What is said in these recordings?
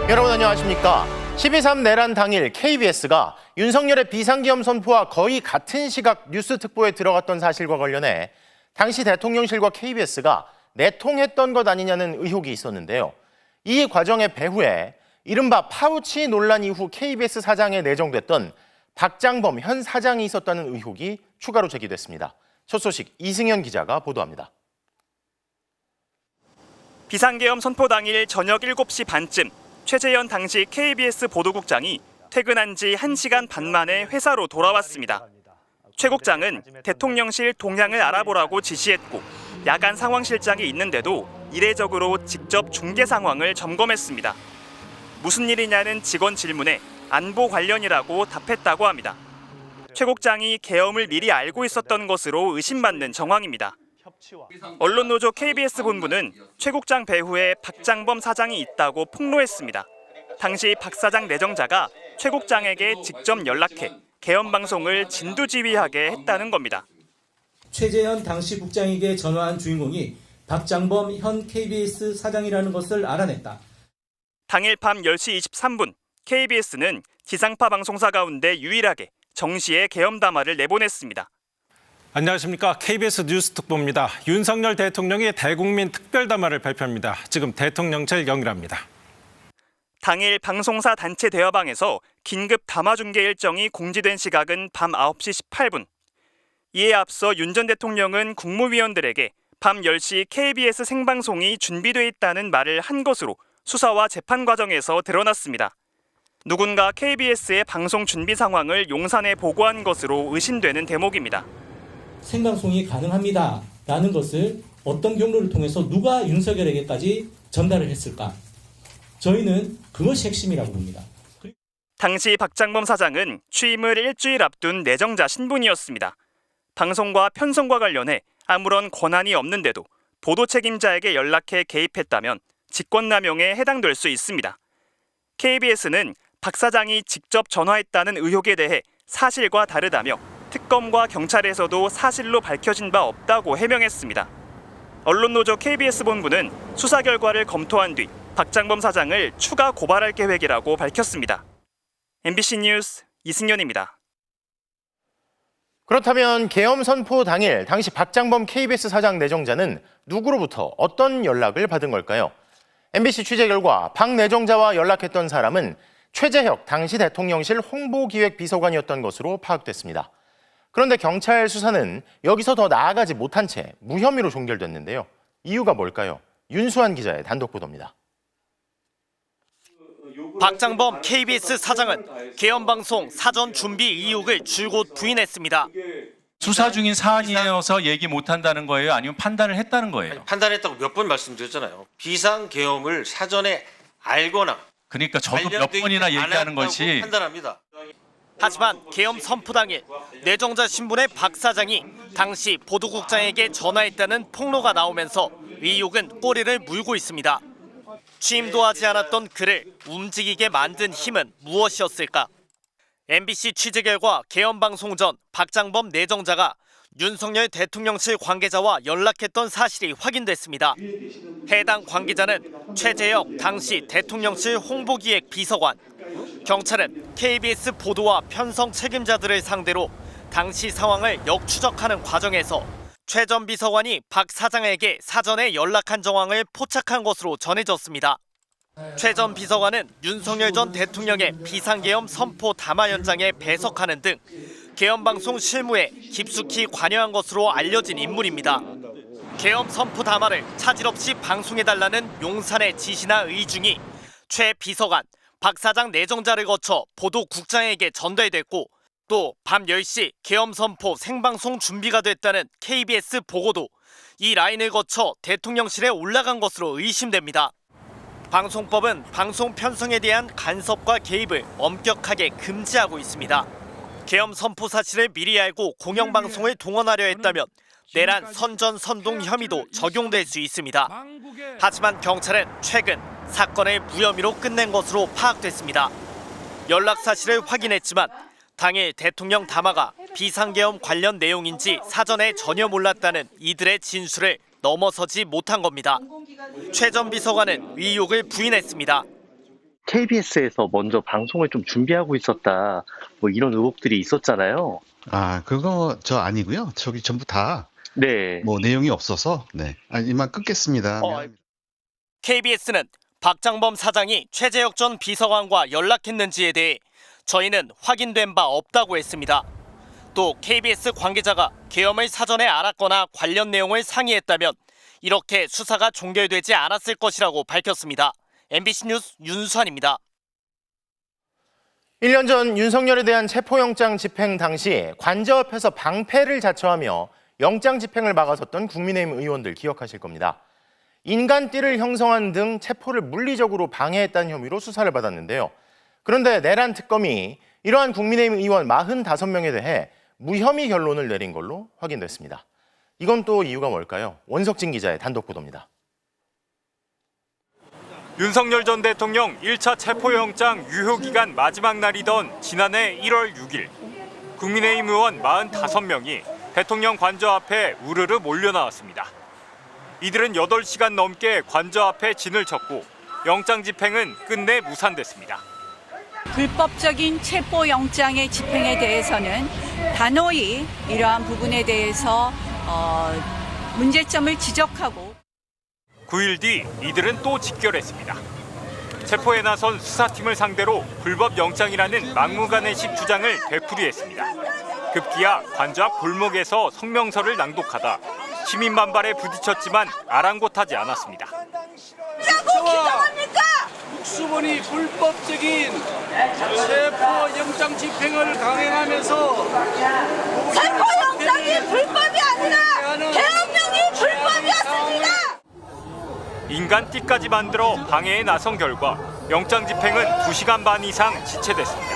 여러분 안녕하십니까? 12.3 내란 당일 KBS가 윤석열의 비상계엄 선포와 거의 같은 시각 뉴스 특보에 들어갔던 사실과 관련해 당시 대통령실과 KBS가 내통했던 것 아니냐는 의혹이 있었는데요. 이 과정의 배후에 이른바 파우치 논란 이후 KBS 사장에 내정됐던 박장범 현 사장이 있었다는 의혹이 추가로 제기됐습니다. 첫 소식 이승현 기자가 보도합니다. 비상계엄 선포 당일 저녁 7시 반쯤 최재현 당시 KBS 보도국장이 퇴근한 지 1시간 반 만에 회사로 돌아왔습니다. 최 국장은 대통령실 동향을 알아보라고 지시했고 야간 상황실장이 있는데도 이례적으로 직접 중계 상황을 점검했습니다. 무슨 일이냐는 직원 질문에 안보 관련이라고 답했다고 합니다. 최 국장이 계엄을 미리 알고 있었던 것으로 의심받는 정황입니다. 언론노조 KBS 본부는 최 국장 배후에 박장범 사장이 있다고 폭로했습니다. 당시 박 사장 내정자가 최 국장에게 직접 연락해 계엄 방송을 진두지휘하게 했다는 겁니다. 최재현 당시 국장에게 전화한 주인공이 박장범 현 KBS 사장이라는 것을 알아냈다. 당일 밤 10시 23분 KBS는 지상파 방송사 가운데 유일하게 정시에 계엄 담화를 내보냈습니다. 안녕하십니까. KBS 뉴스 특보입니다. 윤석열 대통령이 대국민 특별담화를 발표합니다. 지금 대통령실 연결합니다. 당일 방송사 단체 대화방에서 긴급 담화 중계 일정이 공지된 시각은 밤 9시 18분. 이에 앞서 윤 전 대통령은 국무위원들에게 밤 10시 KBS 생방송이 준비돼 있다는 말을 한 것으로 수사와 재판 과정에서 드러났습니다. 누군가 KBS의 방송 준비 상황을 용산에 보고한 것으로 의심되는 대목입니다. 생방송이 가능합니다. 라는 것을 어떤 경로를 통해서 누가 윤석열에게까지 전달을 했을까? 저희는 그것이 핵심이라고 봅니다. 당시 박장범 사장은 취임을 일주일 앞둔 내정자 신분이었습니다. 방송과 편성과 관련해 아무런 권한이 없는데도 보도 책임자에게 연락해 개입했다면 직권남용에 해당될 수 있습니다. KBS는 박 사장이 직접 전화했다는 의혹에 대해 사실과 다르다며 특검과 경찰에서도 사실로 밝혀진 바 없다고 해명했습니다. 언론노조 KBS 본부는 수사 결과를 검토한 뒤 박장범 사장을 추가 고발할 계획이라고 밝혔습니다. MBC 뉴스 이승현입니다. 그렇다면 계엄 선포 당일 당시 박장범 KBS 사장 내정자는 누구로부터 어떤 연락을 받은 걸까요? MBC 취재 결과 박 내정자와 연락했던 사람은 최재혁 당시 대통령실 홍보기획비서관이었던 것으로 파악됐습니다. 그런데 경찰 수사는 여기서 더 나아가지 못한 채 무혐의로 종결됐는데요. 이유가 뭘까요? 윤수환 기자의 단독 보도입니다. 박장범 KBS 사장은 계엄방송 사전 준비 의혹을 줄곧 부인했습니다. 수사 중인 사안이어서 얘기 못한다는 거예요? 아니면 판단을 했다는 거예요? 아니, 판단했다고 몇 번 말씀드렸잖아요. 비상계엄을 사전에 알거나 그러니까 저도 몇 번이나 얘기하는 것이 판단합니다. 하지만 계엄 선포 당일 내정자 신분의 박 사장이 당시 보도국장에게 전화했다는 폭로가 나오면서 의혹은 꼬리를 물고 있습니다. 취임도 하지 않았던 그를 움직이게 만든 힘은 무엇이었을까? MBC 취재 결과 계엄 방송 전 박장범 내정자가 윤석열 대통령실 관계자와 연락했던 사실이 확인됐습니다. 해당 관계자는 최재혁 당시 대통령실 홍보기획 비서관. 경찰은 KBS 보도와 편성 책임자들을 상대로 당시 상황을 역추적하는 과정에서 최 전 비서관이 박 사장에게 사전에 연락한 정황을 포착한 것으로 전해졌습니다. 최 전 비서관은 윤석열 전 대통령의 비상계엄 선포 담화 현장에 배석하는 등 계엄방송 실무에 깊숙이 관여한 것으로 알려진 인물입니다. 계엄 선포 담화를 차질 없이 방송해달라는 용산의 지시나 의중이 최 비서관, 박 사장 내정자를 거쳐 보도국장에게 전달됐고 또 밤 10시 계엄 선포 생방송 준비가 됐다는 KBS 보고도 이 라인을 거쳐 대통령실에 올라간 것으로 의심됩니다. 방송법은 방송 편성에 대한 간섭과 개입을 엄격하게 금지하고 있습니다. 계엄 선포 사실을 미리 알고 공영방송을 동원하려 했다면 내란 선전선동 혐의도 적용될 수 있습니다. 하지만 경찰은 최근 사건을 무혐의로 끝낸 것으로 파악됐습니다. 연락 사실을 확인했지만 당일 대통령 담화가 비상계엄 관련 내용인지 사전에 전혀 몰랐다는 이들의 진술을 넘어서지 못한 겁니다. 최 전 비서관은 의혹을 부인했습니다. KBS에서 먼저 방송을 좀 준비하고 있었다, 뭐 이런 의혹들이 있었잖아요. 아, 그거 저 아니고요. 저기 전부 다 네. 뭐 내용이 없어서 네. 이만 끊겠습니다. 미안합니다. KBS는 박장범 사장이 최재혁 전 비서관과 연락했는지에 대해 저희는 확인된 바 없다고 했습니다. 또 KBS 관계자가 계엄을 사전에 알았거나 관련 내용을 상의했다면 이렇게 수사가 종결되지 않았을 것이라고 밝혔습니다. MBC 뉴스 윤수환입니다. 1년 전 윤석열에 대한 체포영장 집행 당시 관저 앞에서 방패를 자처하며 영장 집행을 막아섰던 국민의힘 의원들 기억하실 겁니다. 인간띠를 형성한 등 체포를 물리적으로 방해했다는 혐의로 수사를 받았는데요. 그런데 내란 특검이 이러한 국민의힘 의원 45명에 대해 무혐의 결론을 내린 걸로 확인됐습니다. 이건 또 이유가 뭘까요? 원석진 기자의 단독 보도입니다. 윤석열 전 대통령 1차 체포영장 유효기간 마지막 날이던 지난해 1월 6일 국민의힘 의원 45명이 대통령 관저 앞에 우르르 몰려나왔습니다. 이들은 8시간 넘게 관저 앞에 진을 쳤고 영장 집행은 끝내 무산됐습니다. 불법적인 체포영장의 집행에 대해서는 단호히 이러한 부분에 대해서 문제점을 지적하고 9일 뒤 이들은 또 직결했습니다. 체포에 나선 수사팀을 상대로 불법 영장이라는 막무가내식 주장을 되풀이했습니다. 급기야 관저 앞 골목에서 성명서를 낭독하다 시민 반발에 부딪혔지만 아랑곳하지 않았습니다. 국수본이 불법적인 체포 영장 집행을 강행하면서 체포 영장이 불법이 아니라 계엄령이 불법이었습니다. 인간띠까지 만들어 방해에 나선 결과 영장 집행은 2시간 반 이상 지체됐습니다.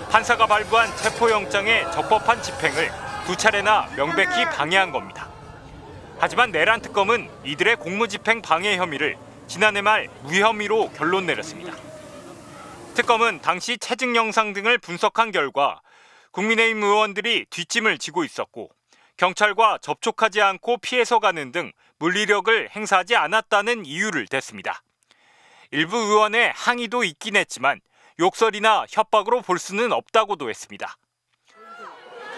판사가 발부한 체포영장의 적법한 집행을 2차례나 명백히 방해한 겁니다. 하지만 내란 특검은 이들의 공무집행 방해 혐의를 지난해 말 무혐의로 결론 내렸습니다. 특검은 당시 채증 영상 등을 분석한 결과 국민의힘 의원들이 뒷짐을 지고 있었고 경찰과 접촉하지 않고 피해서 가는 등 물리력을 행사하지 않았다는 이유를 댔습니다. 일부 의원의 항의도 있긴 했지만 욕설이나 협박으로 볼 수는 없다고도 했습니다.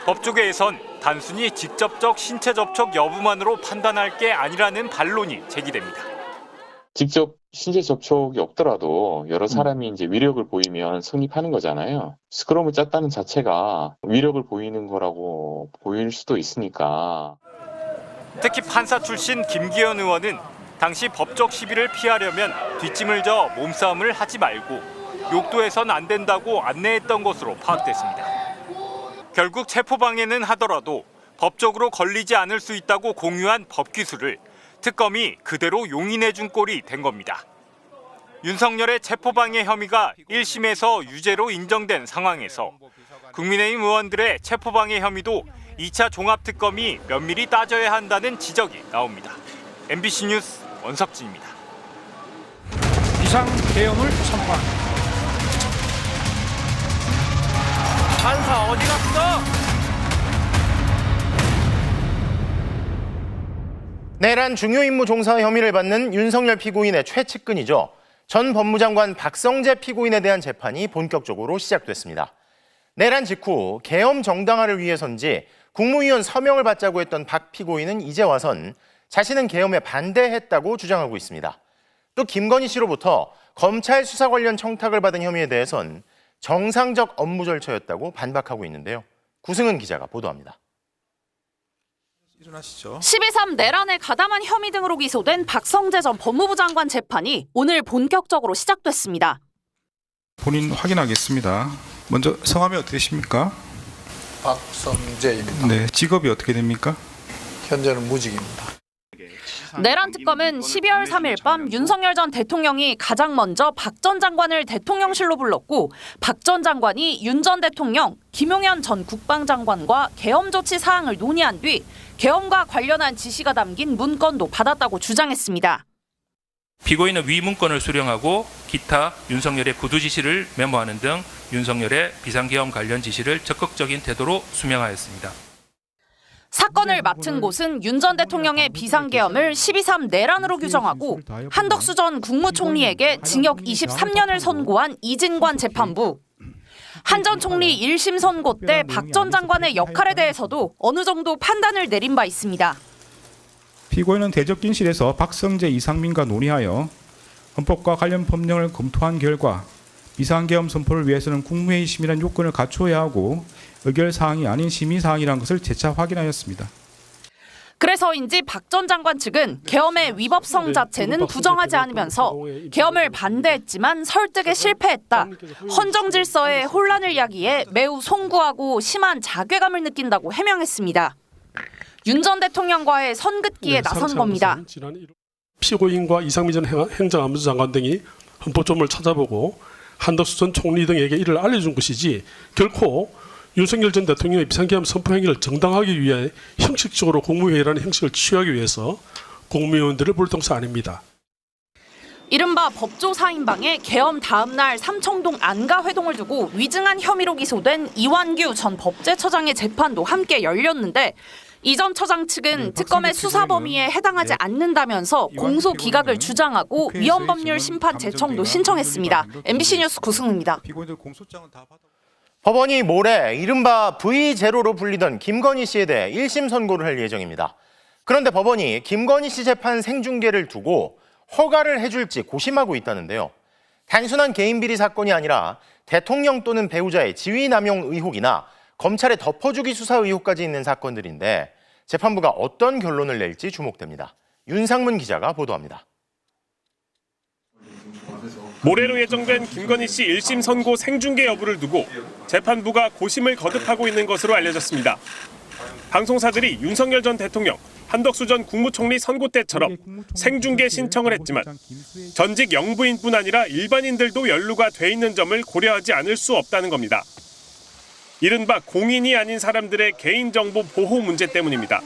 법조계에선 단순히 직접적 신체 접촉 여부만으로 판단할 게 아니라는 반론이 제기됩니다. 직접 신체 접촉이 없더라도 여러 사람이 이제 위력을 보이면 성립하는 거잖아요. 스크럼을 짰다는 자체가 위력을 보이는 거라고 보일 수도 있으니까. 특히 판사 출신 김기현 의원은 당시 법적 시비를 피하려면 뒷짐을 져 몸싸움을 하지 말고 욕도해선 안 된다고 안내했던 것으로 파악됐습니다. 결국 체포방해는 하더라도 법적으로 걸리지 않을 수 있다고 공유한 법기술을 특검이 그대로 용인해준 꼴이 된 겁니다. 윤석열의 체포방해 혐의가 1심에서 유죄로 인정된 상황에서 국민의힘 의원들의 체포방해 혐의도 2차 종합특검이 면밀히 따져야 한다는 지적이 나옵니다. MBC 뉴스 원석진입니다. 비상계엄을 선포합니다. 판사 어디 갔어? 내란 중요 임무 종사 혐의를 받는 윤석열 피고인의 최측근이죠. 전 법무장관 박성재 피고인에 대한 재판이 본격적으로 시작됐습니다. 내란 직후 계엄 정당화를 위해서인지 국무위원 서명을 받자고 했던 박 피고인은 이제 와선 자신은 계엄에 반대했다고 주장하고 있습니다. 또 김건희 씨로부터 검찰 수사 관련 청탁을 받은 혐의에 대해선 정상적 업무 절차였다고 반박하고 있는데요. 구승은 기자가 보도합니다. 12.3 내란에 가담한 혐의 등으로 기소된 박성재 전 법무부 장관 재판이 오늘 본격적으로 시작됐습니다. 본인 확인하겠습니다. 먼저 성함이 어떻게 되십니까? 박성재입니다. 네, 직업이 어떻게 됩니까? 현재는 무직입니다. 내란 특검은 12월 3일 밤 윤석열 전 대통령이 가장 먼저 박 전 장관을 대통령실로 불렀고 박 전 장관이 윤 전 대통령, 김용현 전 국방장관과 계엄 조치 사항을 논의한 뒤 계엄과 관련한 지시가 담긴 문건도 받았다고 주장했습니다. 피고인은 위 문건을 수령하고 기타 윤석열의 구두 지시를 메모하는 등 윤석열의 비상계엄 관련 지시를 적극적인 태도로 수명하였습니다. 사건을 맡은 곳은 윤 전 대통령의 비상계엄을 12.3 내란으로 규정하고 한덕수 전 국무총리에게 징역 23년을 선고한 이진관 재판부. 한 전 총리 1심 선고 때 박 전 장관의 역할에 대해서도 어느 정도 판단을 내린 바 있습니다. 피고인은 대적진실에서 박성재, 이상민과 논의하여 헌법과 관련 법령을 검토한 결과 비상계엄 선포를 위해서는 국무회의 심의란 요건을 갖추어야 하고 의결사항이 아닌 심의사항이라는 것을 재차 확인하였습니다. 그래서인지 박 전 장관 측은 계엄의 위법성 자체는 부정하지 않으면서 계엄을 반대했지만 설득에 실패했다. 헌정 질서에 혼란을 야기해 매우 송구하고 심한 자괴감을 느낀다고 해명했습니다. 윤 전 대통령과의 선긋기에 나선 겁니다. 피고인과 이상민 전 행정안전부 장관 등이 헌법조문을 찾아보고 한덕수 전 총리 등에게 이를 알려준 것이지 결코 윤석열 전 대통령의 비상계엄 선포 행위를 정당하기 위해 형식적으로 국무회의라는 형식을 취하기 위해서 국무위원들을 부를 동사 아닙니다. 이른바 법조 4인방의 계엄 다음 날 삼청동 안가 회동을 두고 위증한 혐의로 기소된 이완규 전 법제처장의 재판도 함께 열렸는데 이 전 처장 측은 특검의 수사 범위에 해당하지 않는다면서 공소 기각을 주장하고 위헌법률 심판 제청도 신청했습니다. MBC 뉴스 구승우입니다. 법원이 모레 이른바 V0로 불리던 김건희 씨에 대해 1심 선고를 할 예정입니다. 그런데 법원이 김건희 씨 재판 생중계를 두고 허가를 해줄지 고심하고 있다는데요. 단순한 개인 비리 사건이 아니라 대통령 또는 배우자의 지위 남용 의혹이나 검찰의 덮어주기 수사 의혹까지 있는 사건들인데 재판부가 어떤 결론을 낼지 주목됩니다. 윤상문 기자가 보도합니다. 모레로 예정된 김건희 씨 1심 선고 생중계 여부를 두고 재판부가 고심을 거듭하고 있는 것으로 알려졌습니다. 방송사들이 윤석열 전 대통령, 한덕수 전 국무총리 선고 때처럼 생중계 신청을 했지만 전직 영부인뿐 아니라 일반인들도 연루가 돼 있는 점을 고려하지 않을 수 없다는 겁니다. 이른바 공인이 아닌 사람들의 개인정보 보호 문제 때문입니다.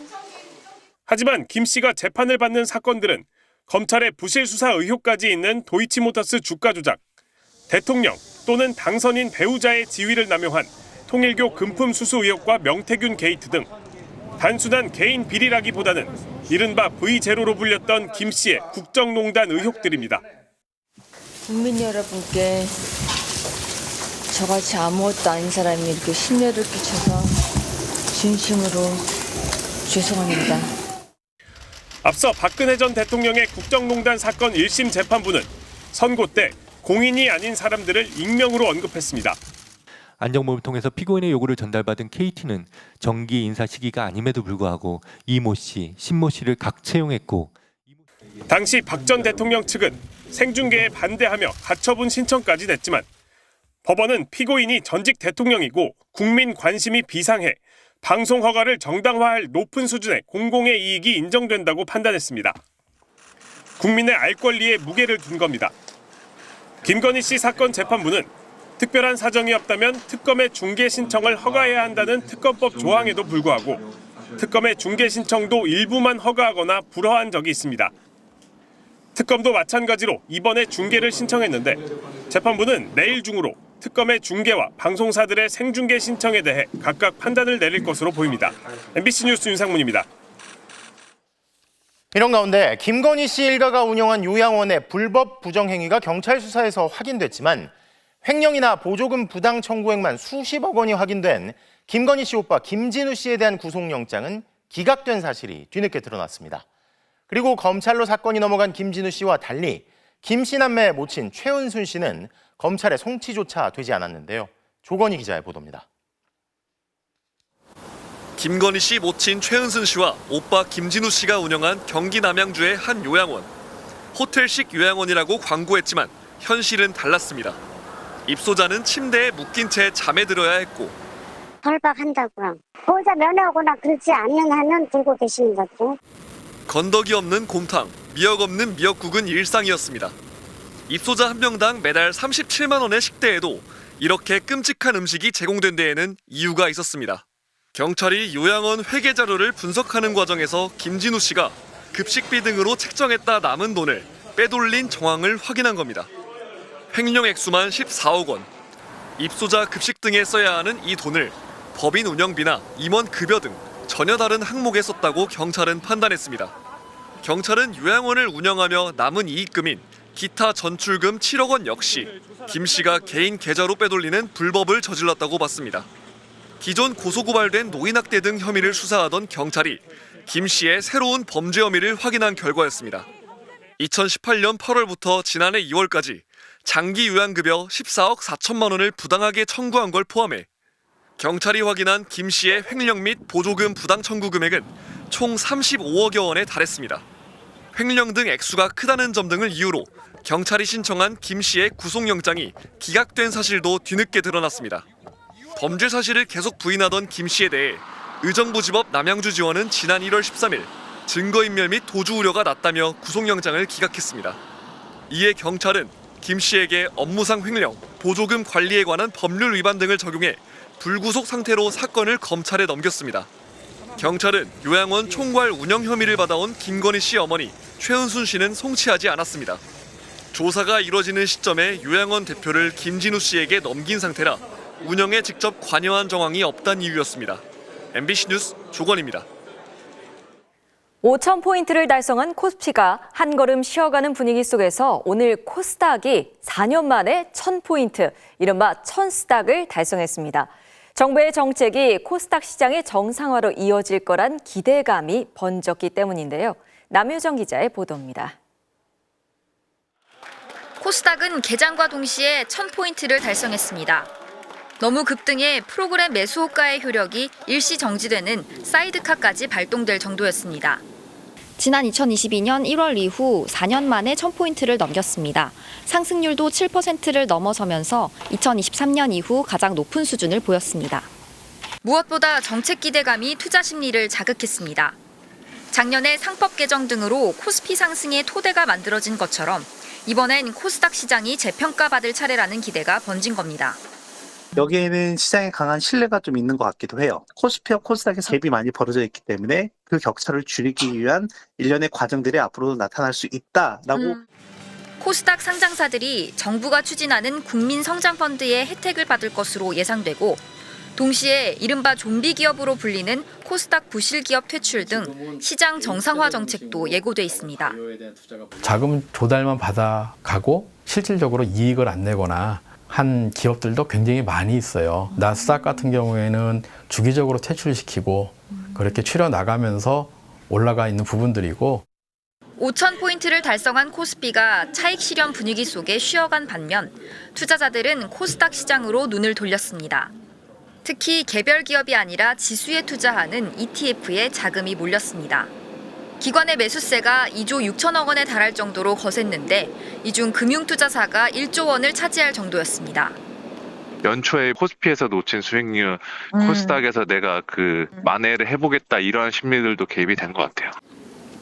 하지만 김 씨가 재판을 받는 사건들은 검찰의 부실 수사 의혹까지 있는 도이치모터스 주가 조작, 대통령 또는 당선인 배우자의 지위를 남용한 통일교 금품 수수 의혹과 명태균 게이트 등 단순한 개인 비리라기보다는 이른바 V0로 불렸던 김 씨의 국정농단 의혹들입니다. 국민 여러분께 저같이 아무것도 아닌 사람이 이렇게 심려를 끼쳐서 진심으로 죄송합니다. 앞서 박근혜 전 대통령의 국정농단 사건 1심 재판부는 선고 때 공인이 아닌 사람들을 익명으로 언급했습니다. 안정범을 통해서 피고인의 요구를 전달받은 KT는 정기 인사 시기가 아님에도 불구하고 이모 씨, 신모 씨를 각 채용했고 당시 박 전 대통령 측은 생중계에 반대하며 가처분 신청까지 냈지만 법원은 피고인이 전직 대통령이고 국민 관심이 비상해 방송 허가를 정당화할 높은 수준의 공공의 이익이 인정된다고 판단했습니다. 국민의 알 권리에 무게를 둔 겁니다. 김건희 씨 사건 재판부는 특별한 사정이 없다면 특검의 중계 신청을 허가해야 한다는 특검법 조항에도 불구하고 특검의 중계 신청도 일부만 허가하거나 불허한 적이 있습니다. 특검도 마찬가지로 이번에 중계를 신청했는데 재판부는 내일 중으로 특검의 중계와 방송사들의 생중계 신청에 대해 각각 판단을 내릴 것으로 보입니다. MBC 뉴스 윤상문입니다. 이런 가운데 김건희 씨 일가가 운영한 요양원의 불법 부정행위가 경찰 수사에서 확인됐지만 횡령이나 보조금 부당 청구액만 수십억 원이 확인된 김건희 씨 오빠 김진우 씨에 대한 구속영장은 기각된 사실이 뒤늦게 드러났습니다. 그리고 검찰로 사건이 넘어간 김진우 씨와 달리 김 씨 남매의 모친 최은순 씨는 검찰의 송치조차 되지 않았는데요. 조건희 기자의 보도입니다. 김건희 씨 모친 최은순 씨와 오빠 김진우 씨가 운영한 경기 남양주의 한 요양원. 호텔식 요양원이라고 광고했지만 현실은 달랐습니다. 입소자는 침대에 묶인 채 잠에 들어야 했고 탈박한다고요. 보호자 면회하거나 그렇지 않는 한은 들고 계시는 거죠. 건더기 없는 곰탕, 미역 없는 미역국은 일상이었습니다. 입소자 한 명당 매달 37만 원의 식대에도 이렇게 끔찍한 음식이 제공된 데에는 이유가 있었습니다. 경찰이 요양원 회계 자료를 분석하는 과정에서 김진우 씨가 급식비 등으로 책정했다 남은 돈을 빼돌린 정황을 확인한 겁니다. 횡령 액수만 14억 원. 입소자 급식 등에 써야 하는 이 돈을 법인 운영비나 임원 급여 등 전혀 다른 항목에 썼다고 경찰은 판단했습니다. 경찰은 요양원을 운영하며 남은 이익금인 기타 전출금 7억 원 역시 김 씨가 개인 계좌로 빼돌리는 불법을 저질렀다고 봤습니다. 기존 고소고발된 노인학대 등 혐의를 수사하던 경찰이 김 씨의 새로운 범죄 혐의를 확인한 결과였습니다. 2018년 8월부터 지난해 2월까지 장기 요양급여 14억 4천만 원을 부당하게 청구한 걸 포함해 경찰이 확인한 김 씨의 횡령 및 보조금 부당 청구 금액은 총 35억여 원에 달했습니다. 횡령 등 액수가 크다는 점 등을 이유로 경찰이 신청한 김 씨의 구속영장이 기각된 사실도 뒤늦게 드러났습니다. 범죄 사실을 계속 부인하던 김 씨에 대해 의정부지법 남양주지원은 지난 1월 13일 증거인멸 및 도주 우려가 낮다며 구속영장을 기각했습니다. 이에 경찰은 김 씨에게 업무상 횡령, 보조금 관리에 관한 법률 위반 등을 적용해 불구속 상태로 사건을 검찰에 넘겼습니다. 경찰은 요양원 총괄 운영 혐의를 받아온 김건희 씨 어머니 최은순 씨는 송치하지 않았습니다. 조사가 이뤄지는 시점에 요양원 대표를 김진우 씨에게 넘긴 상태라 운영에 직접 관여한 정황이 없다는 이유였습니다. MBC 뉴스 조건입니다. 5,000포인트를 달성한 코스피가 한 걸음 쉬어가는 분위기 속에서 오늘 코스닥이 4년 만에 1,000포인트, 이른바 1,000스닥을 달성했습니다. 정부의 정책이 코스닥 시장의 정상화로 이어질 거란 기대감이 번졌기 때문인데요. 남효정 기자의 보도입니다. 코스닥은 개장과 동시에 1,000포인트를 달성했습니다. 너무 급등해 프로그램 매수 호가의 효력이 일시 정지되는 사이드카까지 발동될 정도였습니다. 지난 2022년 1월 이후 4년 만에 1,000포인트를 넘겼습니다. 상승률도 7%를 넘어서면서 2023년 이후 가장 높은 수준을 보였습니다. 무엇보다 정책 기대감이 투자 심리를 자극했습니다. 작년에 상법 개정 등으로 코스피 상승의 토대가 만들어진 것처럼 이번엔 코스닥 시장이 재평가받을 차례라는 기대가 번진 겁니다. 여기에는 시장에 강한 신뢰가 좀 있는 것 같기도 해요. 코스피와 코스닥에서 갭이 많이 벌어져 있기 때문에 그 격차를 줄이기 위한 일련의 과정들이 앞으로 나타날 수 있다라고. 코스닥 상장사들이 정부가 추진하는 국민성장펀드의 혜택을 받을 것으로 예상되고 동시에 이른바 좀비 기업으로 불리는 코스닥 부실기업 퇴출 등 시장 정상화 정책도 예고돼 있습니다. 자금 조달만 받아가고 실질적으로 이익을 안 내거나 한 기업들도 굉장히 많이 있어요. 나스닥 같은 경우에는 주기적으로 퇴출시키고 그렇게 추려 나가면서 올라가 있는 부분들이고 5,000포인트를 달성한 코스피가 차익 실현 분위기 속에 쉬어간 반면 투자자들은 코스닥 시장으로 눈을 돌렸습니다. 특히 개별 기업이 아니라 지수에 투자하는 ETF에 자금이 몰렸습니다. 기관의 매수세가 2조 6천억 원에 달할 정도로 거셌는데 이 중 금융투자사가 1조 원을 차지할 정도였습니다. 연초에 코스피에서 놓친 수익률, 코스닥에서 내가 만회를 해보겠다 이런 심리들도 개입이 된 것 같아요.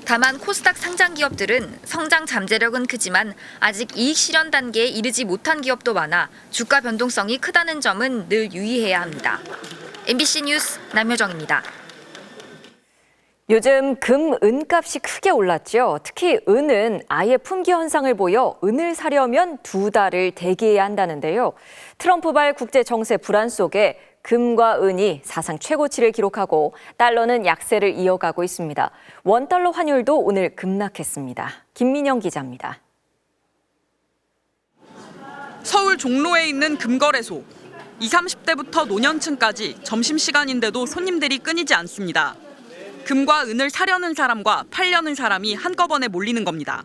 다만 코스닥 상장 기업들은 성장 잠재력은 크지만 아직 이익 실현 단계에 이르지 못한 기업도 많아 주가 변동성이 크다는 점은 늘 유의해야 합니다. MBC 뉴스 남효정입니다. 요즘 금, 은값이 크게 올랐죠. 특히 은은 아예 품귀 현상을 보여 은을 사려면 2달을 대기해야 한다는데요. 트럼프발 국제 정세 불안 속에 금과 은이 사상 최고치를 기록하고 달러는 약세를 이어가고 있습니다. 원달러 환율도 오늘 급락했습니다. 김민영 기자입니다. 서울 종로에 있는 금거래소. 20, 30대부터 노년층까지 점심시간인데도 손님들이 끊이지 않습니다. 금과 은을 사려는 사람과 팔려는 사람이 한꺼번에 몰리는 겁니다.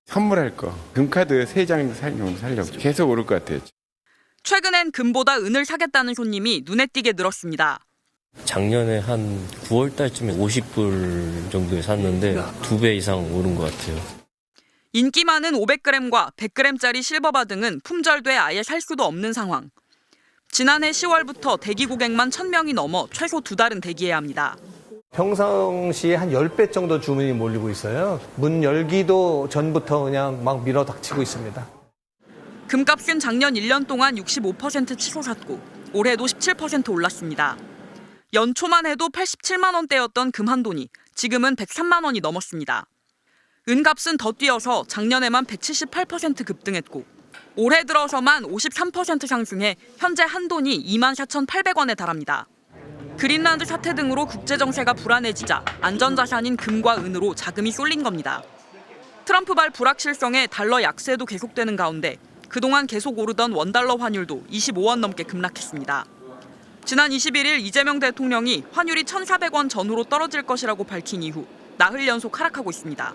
선물할 거, 금카드 3장 살려고 계속 오를 것 같아요. 최근엔 금보다 은을 사겠다는 손님이 눈에 띄게 늘었습니다. 작년에 한 9월 달쯤에 50불 정도에 샀는데 2배 이상 오른 것 같아요. 인기 많은 500g과 100g짜리 실버바 등은 품절돼 아예 살 수도 없는 상황. 지난해 10월부터 대기 고객만 1,000명이 넘어 최소 2달은 대기해야 합니다. 평상시에 한 10배 정도 주문이 몰리고 있어요. 문 열기도 전부터 그냥 막 밀어닥치고 있습니다. 금값은 작년 1년 동안 65% 치솟았고 올해도 17% 올랐습니다. 연초만 해도 87만 원대였던 금 한 돈이 지금은 103만 원이 넘었습니다. 은값은 더 뛰어서 작년에만 178% 급등했고 올해 들어서만 53% 상승해 현재 한 돈이 24,800원에 달합니다. 그린란드 사태 등으로 국제 정세가 불안해지자 안전자산인 금과 은으로 자금이 쏠린 겁니다. 트럼프발 불확실성에 달러 약세도 계속되는 가운데 그동안 계속 오르던 원달러 환율도 25원 넘게 급락했습니다. 지난 21일 이재명 대통령이 환율이 1,400원 전후로 떨어질 것이라고 밝힌 이후 나흘 연속 하락하고 있습니다.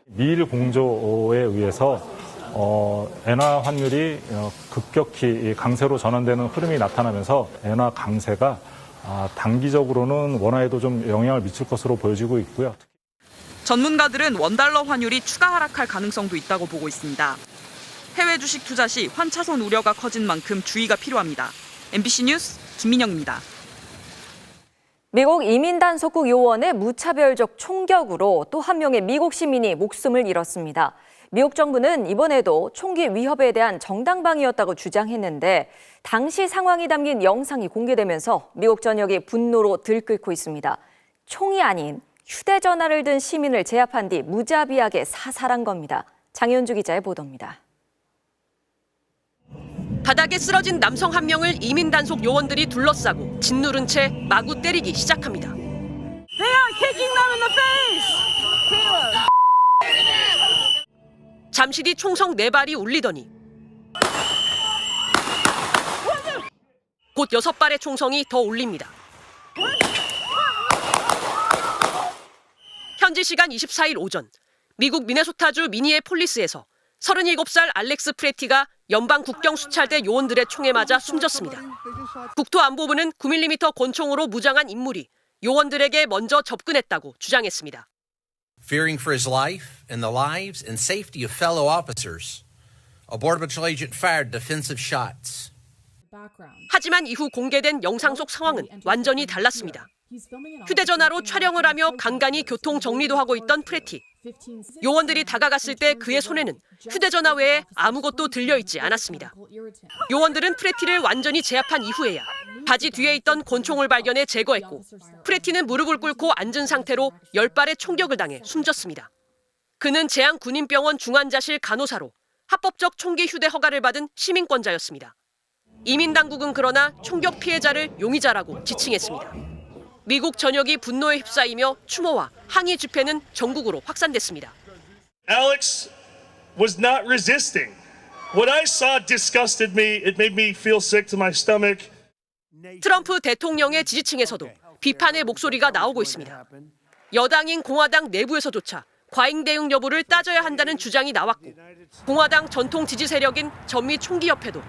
미일 공조에 의해서 엔화 환율이 급격히 강세로 전환되는 흐름이 나타나면서 엔화 강세가 단기적으로는 원화에도 좀 영향을 미칠 것으로 보여지고 있고요. 전문가들은 원달러 환율이 추가 하락할 가능성도 있다고 보고 있습니다. 해외 주식 투자 시 환차손 우려가 커진 만큼 주의가 필요합니다. MBC 뉴스 김민영입니다. 미국 이민단속국 요원의 무차별적 총격으로 또 한 명의 미국 시민이 목숨을 잃었습니다. 미국 정부는 이번에도 총기 위협에 대한 정당방위였다고 주장했는데 당시 상황이 담긴 영상이 공개되면서 미국 전역이 분노로 들끓고 있습니다. 총이 아닌 휴대전화를 든 시민을 제압한 뒤 무자비하게 사살한 겁니다. 장현주 기자의 보도입니다. 바닥에 쓰러진 남성 한 명을 이민 단속 요원들이 둘러싸고 짓누른 채 마구 때리기 시작합니다. 잠시 뒤 총성 4발이 울리더니 곧 6발의 총성이 더 울립니다. 현지 시간 24일 오전 미국 미네소타주 미니애폴리스에서 37살 알렉스 프레티가 연방 국경 수찰대 요원들의 총에 맞아 숨졌습니다. 국토안보부는 9mm 권총으로 무장한 인물이 요원들에게 먼저 접근했다고 주장했습니다. Fearing for his life and the lives and safety of fellow officers, a Border Patrol agent fired defensive shots. 하지만 이후 공개된 영상 속 상황은 완전히 달랐습니다. 휴대전화로 촬영을 하며 간간히 교통 정리도 하고 있던 프레티. 요원들이 다가갔을 때 그의 손에는 휴대전화 외에 아무것도 들려있지 않았습니다. 요원들은 프레티를 완전히 제압한 이후에야 바지 뒤에 있던 권총을 발견해 제거했고 프레티는 무릎을 꿇고 앉은 상태로 10발의 총격을 당해 숨졌습니다. 그는 제한군인병원 중환자실 간호사로 합법적 총기 휴대 허가를 받은 시민권자였습니다. 이민당국은 그러나 총격 피해자를 용의자라고 지칭했습니다. 미국 전역이 분노에 휩싸이며 추모와 항의 집회는 전국으로 확산됐습니다. Alex was not resisting. What I saw disgusted me. It made me feel sick to my stomach. 트럼프 대통령의 지지층에서도 비판의 목소리가 나오고 있습니다. 여당인 공화당 내부에서조차 과잉 대응 여부를 따져야 한다는 주장이 나왔고 공화당 전통 지지 세력인 전미 총기협회도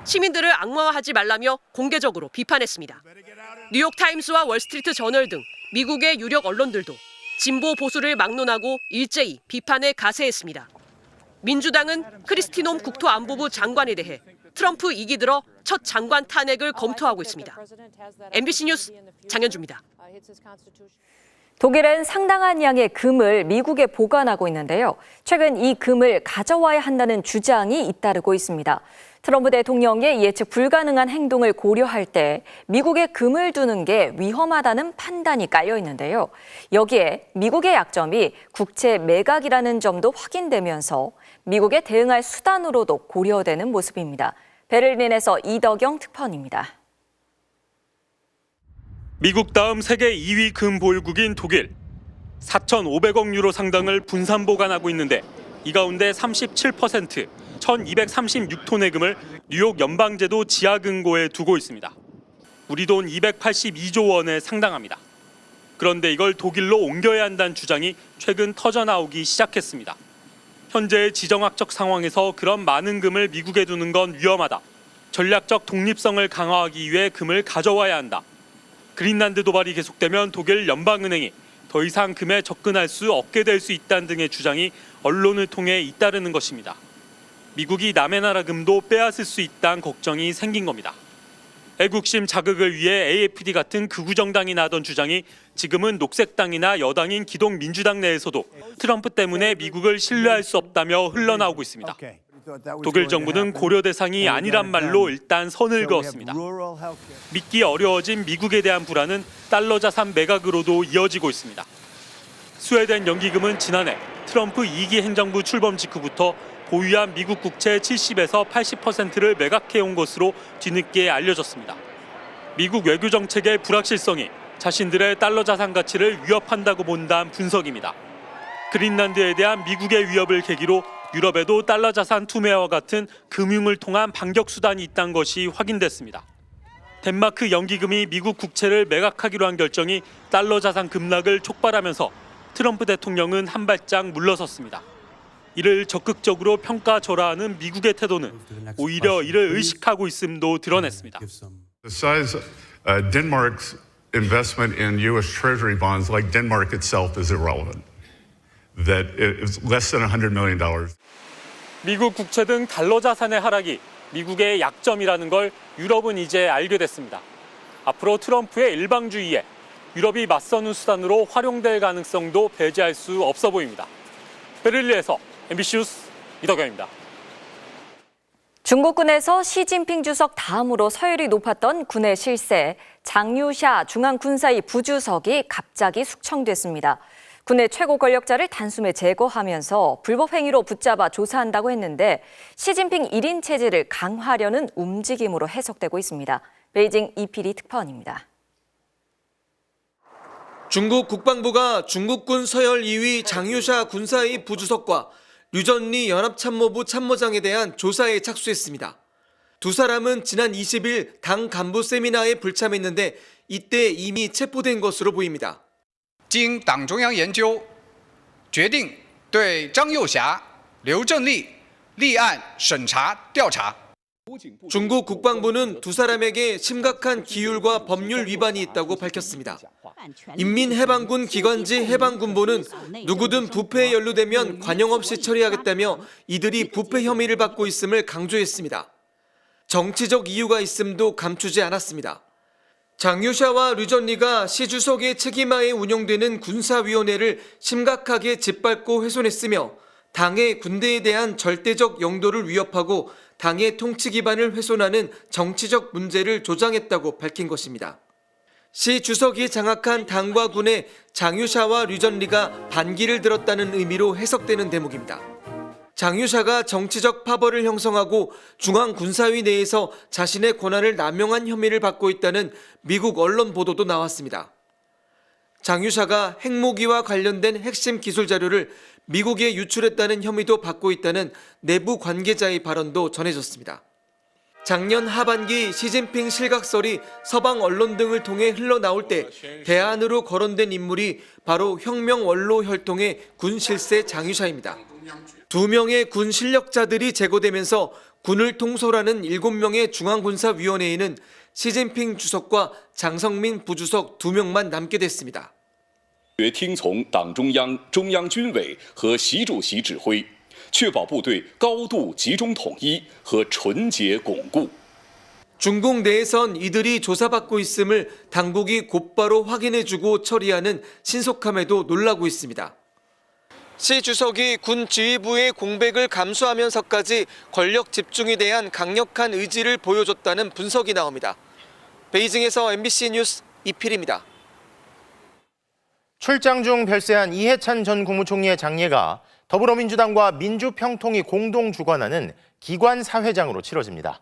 시민들을 악마화하지 말라며 공개적으로 비판했습니다. 뉴욕타임스와 월스트리트 저널 등 미국의 유력 언론들도 진보 보수를 막론하고 일제히 비판에 가세했습니다. 민주당은 크리스티놈 국토안보부 장관에 대해 트럼프 2기 들어 첫 장관 탄핵을 검토하고 있습니다. MBC 뉴스 장현주입니다. 독일은 상당한 양의 금을 미국에 보관하고 있는데요. 최근 이 금을 가져와야 한다는 주장이 잇따르고 있습니다. 트럼프 대통령의 예측 불가능한 행동을 고려할 때 미국에 금을 두는 게 위험하다는 판단이 깔려 있는데요. 여기에 미국의 약점이 국채 매각이라는 점도 확인되면서 미국에 대응할 수단으로도 고려되는 모습입니다. 베를린에서 이덕영 특파원입니다. 미국 다음 세계 2위 금 보유국인 독일. 4,500억 유로 상당을 분산 보관하고 있는데 이 가운데 37%, 1,236톤의 금을 뉴욕 연방제도 지하금고에 두고 있습니다. 우리 돈 282조 원에 상당합니다. 그런데 이걸 독일로 옮겨야 한다는 주장이 최근 터져나오기 시작했습니다. 현재의 지정학적 상황에서 그런 많은 금을 미국에 두는 건 위험하다. 전략적 독립성을 강화하기 위해 금을 가져와야 한다. 그린란드 도발이 계속되면 독일 연방은행이 더 이상 금에 접근할 수 없게 될 수 있다는 등의 주장이 언론을 통해 잇따르는 것입니다. 미국이 남의 나라 금도 빼앗을 수 있다는 걱정이 생긴 겁니다. 애국심 자극을 위해 AFD 같은 극우 정당이 나던 주장이 지금은 녹색당이나 여당인 기독민주당 내에서도 트럼프 때문에 미국을 신뢰할 수 없다며 흘러나오고 있습니다. 독일 정부는 고려 대상이 아니란 말로 일단 선을 그었습니다. 믿기 어려워진 미국에 대한 불안은 달러 자산 매각으로도 이어지고 있습니다. 스웨덴 연기금은 지난해 트럼프 2기 행정부 출범 직후부터 보유한 미국 국채 70에서 80%를 매각해온 것으로 뒤늦게 알려졌습니다. 미국 외교 정책의 불확실성이 자신들의 달러 자산 가치를 위협한다고 본다는 분석입니다. 그린란드에 대한 미국의 위협을 계기로 유럽에도 달러 자산 투매와 같은 금융을 통한 반격 수단이 있다는 것이 확인됐습니다. 덴마크 연기금이 미국 국채를 매각하기로 한 결정이 달러 자산 급락을 촉발하면서 트럼프 대통령은 한 발짝 물러섰습니다. 이를 적극적으로 평가절하하는 미국의 태도는 오히려 이를 의식하고 있음도 드러냈습니다. The size Denmark's investment in U.S. Treasury bonds, like Denmark itself, is irrelevant. That it's less than $100 million. 미국 국채 등 달러 자산의 하락이 미국의 약점이라는 걸 유럽은 이제 알게 됐습니다. 앞으로 트럼프의 일방주의에 유럽이 맞서는 수단으로 활용될 가능성도 배제할 수 없어 보입니다. 베를린에서 MBC 뉴스 이덕영입니다. 중국군에서 시진핑 주석 다음으로 서열이 높았던 군의 실세, 장유샤 중앙군사위 부주석이 갑자기 숙청됐습니다. 군의 최고 권력자를 단숨에 제거하면서 불법 행위로 붙잡아 조사한다고 했는데 시진핑 1인 체제를 강화하려는 움직임으로 해석되고 있습니다. 베이징 이필희 특파원입니다. 중국 국방부가 중국군 서열 2위 장유샤 군사위 부주석과 류전리 연합참모부 참모장에 대한 조사에 착수했습니다. 두 사람은 지난 20일 당 간부 세미나에 불참했는데 이때 이미 체포된 것으로 보입니다. 经党中央研究决定对张又侠、刘振立立案审查调查。 중국 국방부는 두 사람에게 심각한 기율과 법률 위반이 있다고 밝혔습니다. 인민해방군 기관지 해방군보는 누구든 부패에 연루되면 관용 없이 처리하겠다며 이들이 부패 혐의를 받고 있음을 강조했습니다. 정치적 이유가 있음도 감추지 않았습니다. 장유샤와 류전리가 시 주석의 책임하에 운영되는 군사위원회를 심각하게 짓밟고 훼손했으며 당의 군대에 대한 절대적 영도를 위협하고 당의 통치 기반을 훼손하는 정치적 문제를 조장했다고 밝힌 것입니다. 시 주석이 장악한 당과 군에 장유샤와 류전리가 반기를 들었다는 의미로 해석되는 대목입니다. 장유샤가 정치적 파벌을 형성하고 중앙군사위 내에서 자신의 권한을 남용한 혐의를 받고 있다는 미국 언론 보도도 나왔습니다. 장유샤가 핵무기와 관련된 핵심 기술 자료를 미국에 유출했다는 혐의도 받고 있다는 내부 관계자의 발언도 전해졌습니다. 작년 하반기 시진핑 실각설이 서방 언론 등을 통해 흘러나올 때 대안으로 거론된 인물이 바로 혁명 원로 혈통의 군 실세 장유샤입니다. 2명의 군 실력자들이 제거되면서 군을 통솔하는 7명의 중앙군사위원회에는 시진핑 주석과 장성민 부주석 2명만 남게 됐습니다. 决听从党中央、中央军委和习主席指挥，确保部队高度集中统一和纯洁巩固。 중국 내에선 이들이 조사받고 있음을 당국이 곧바로 확인해주고 처리하는 신속함에도 놀라고 있습니다. 시 주석이 군 지휘부의 공백을 감수하면서까지 권력 집중에 대한 강력한 의지를 보여줬다는 분석이 나옵니다. 베이징에서 MBC 뉴스 이필입니다. 출장 중 별세한 이해찬 전 국무총리의 장례가 더불어민주당과 민주평통이 공동 주관하는 기관사회장으로 치러집니다.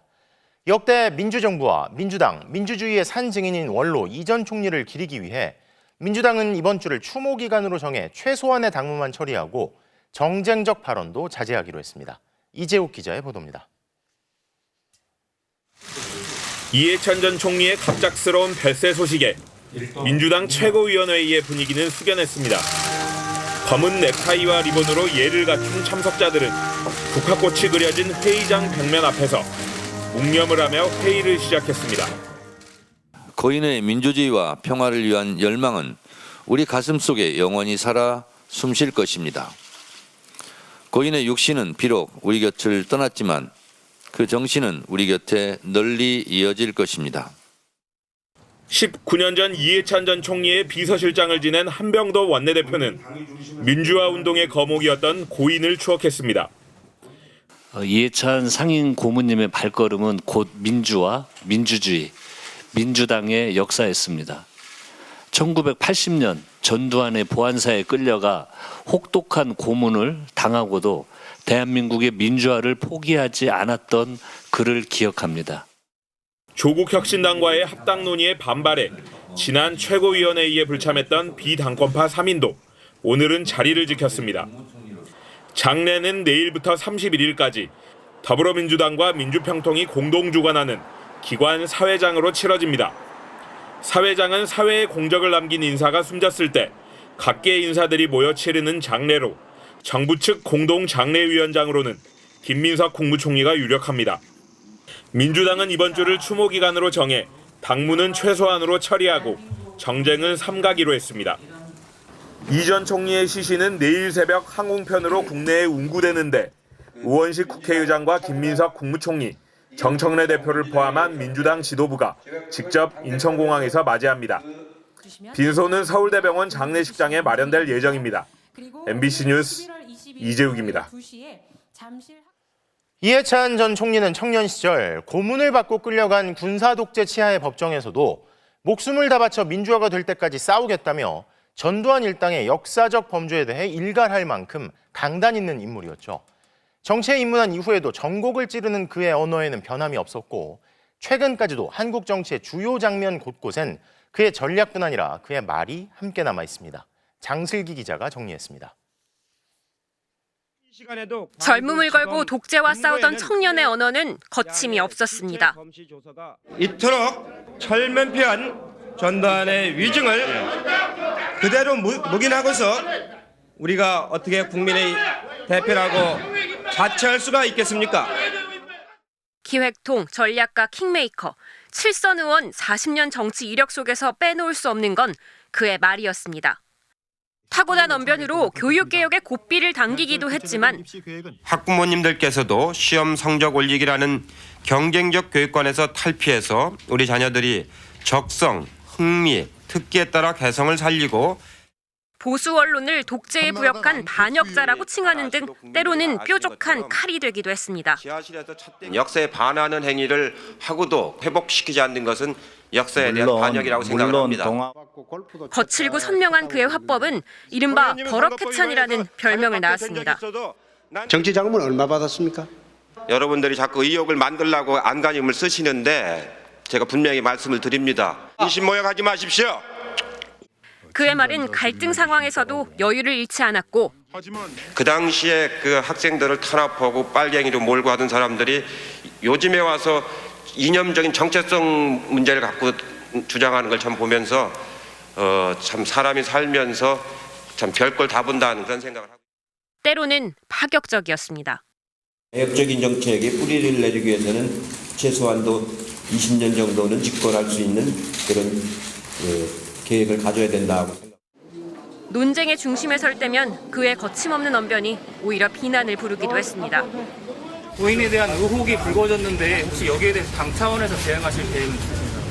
역대 민주정부와 민주당, 민주주의의 산 증인인 원로 이 전 총리를 기리기 위해 민주당은 이번 주를 추모 기간으로 정해 최소한의 당무만 처리하고 정쟁적 발언도 자제하기로 했습니다. 이재욱 기자의 보도입니다. 이해찬 전 총리의 갑작스러운 별세 소식에 민주당 최고위원회의 분위기는 숙연했습니다. 검은 넥타이와 리본으로 예를 갖춘 참석자들은 국화꽃이 그려진 회의장 벽면 앞에서 묵념을 하며 회의를 시작했습니다. 고인의 민주주의와 평화를 위한 열망은 우리 가슴속에 영원히 살아 숨쉴 것입니다. 고인의 육신은 비록 우리 곁을 떠났지만 그 정신은 우리 곁에 널리 이어질 것입니다. 19년 전 이해찬 전 총리의 비서실장을 지낸 한병도 원내대표는 민주화 운동의 거목이었던 고인을 추억했습니다. 이해찬 상임 고문님의 발걸음은 곧 민주화, 민주주의, 민주당의 역사였습니다. 1980년 전두환의 보안사에 끌려가 혹독한 고문을 당하고도 대한민국의 민주화를 포기하지 않았던 그를 기억합니다. 조국혁신당과의 합당 논의에 반발해 지난 최고위원회의에 불참했던 비당권파 3인도 오늘은 자리를 지켰습니다. 장례는 내일부터 31일까지 더불어민주당과 민주평통이 공동 주관하는 기관 사회장으로 치러집니다. 사회장은 사회에 공적을 남긴 인사가 숨졌을 때 각계 인사들이 모여 치르는 장례로 정부 측 공동 장례위원장으로는 김민석 국무총리가 유력합니다. 민주당은 이번 주를 추모 기간으로 정해 당무는 최소한으로 처리하고 정쟁은 삼가기로 했습니다. 이 전 총리의 시신은 내일 새벽 항공편으로 국내에 운구되는데 우원식 국회의장과 김민석 국무총리, 정청래 대표를 포함한 민주당 지도부가 직접 인천공항에서 맞이합니다. 빈소는 서울대병원 장례식장에 마련될 예정입니다. MBC 뉴스 이재욱입니다. 이해찬 전 총리는 청년 시절 고문을 받고 끌려간 군사 독재 치하의 법정에서도 목숨을 다 바쳐 민주화가 될 때까지 싸우겠다며 전두환 일당의 역사적 범죄에 대해 일갈할 만큼 강단 있는 인물이었죠. 정치에 입문한 이후에도 전곡을 찌르는 그의 언어에는 변함이 없었고 최근까지도 한국 정치의 주요 장면 곳곳엔 그의 전략뿐 아니라 그의 말이 함께 남아 있습니다. 장슬기 기자가 정리했습니다. 젊음을 걸고 독재와 싸우던 청년의 언어는 거침이 없었습니다. 이토록 철면피한 전두환의 위증을 그대로 묵인하고서 우리가 어떻게 국민의 대표라고 자처할 수가 있겠습니까? 기획통, 전략가, 킹메이커, 7선 의원 40년 정치 이력 속에서 빼놓을 수 없는 건 그의 말이었습니다. 타고난 언변으로 교육개혁의 고삐를 당기기도 했지만 학부모님들께서도 시험 성적 올리기라는 경쟁적 교육관에서 탈피해서 우리 자녀들이 적성, 흥미, 특기에 따라 개성을 살리고 보수 언론을 독재에 부역한 반역자라고 칭하는 등 때로는 뾰족한 칼이 되기도 했습니다. 역사에 반하는 행위를 하고도 회복시키지 않는 것은 역사에 대한 반역이라고 생각합니다. 거칠고 선명한 그의 화법은 이른바 버럭해찬이라는 별명을 낳았습니다. 정치 자금은 얼마 받았습니까? 여러분들이 자꾸 의혹을 만들려고 안간힘을 쓰시는데 제가 분명히 말씀을 드립니다. 인신모욕하지 마십시오. 그의 말은 갈등 상황에서도 여유를 잃지 않았고 그 당시에 그 학생들을 탄압하고 빨갱이로 몰고 하던 사람들이 요즘에 와서 이념적인 정체성 문제를 갖고 주장하는 걸 참 보면서 참 사람이 살면서 참 별걸 다 본다는 그런 생각을 하고 때로는 파격적이었습니다. 개혁적인 정책에 뿌리를 내리기 위해서는 최소한도 20년 정도는 집권할 수 있는 그런 계획을 가져야 된다고 생각합니다. 논쟁의 중심에 설 때면 그의 거침없는 언변이 오히려 비난을 부르기도 했습니다. 부인에 대한 의혹이 불거졌는데 혹시 여기에 대해서 당 차원에서 대응하실 계획은 있으신가요?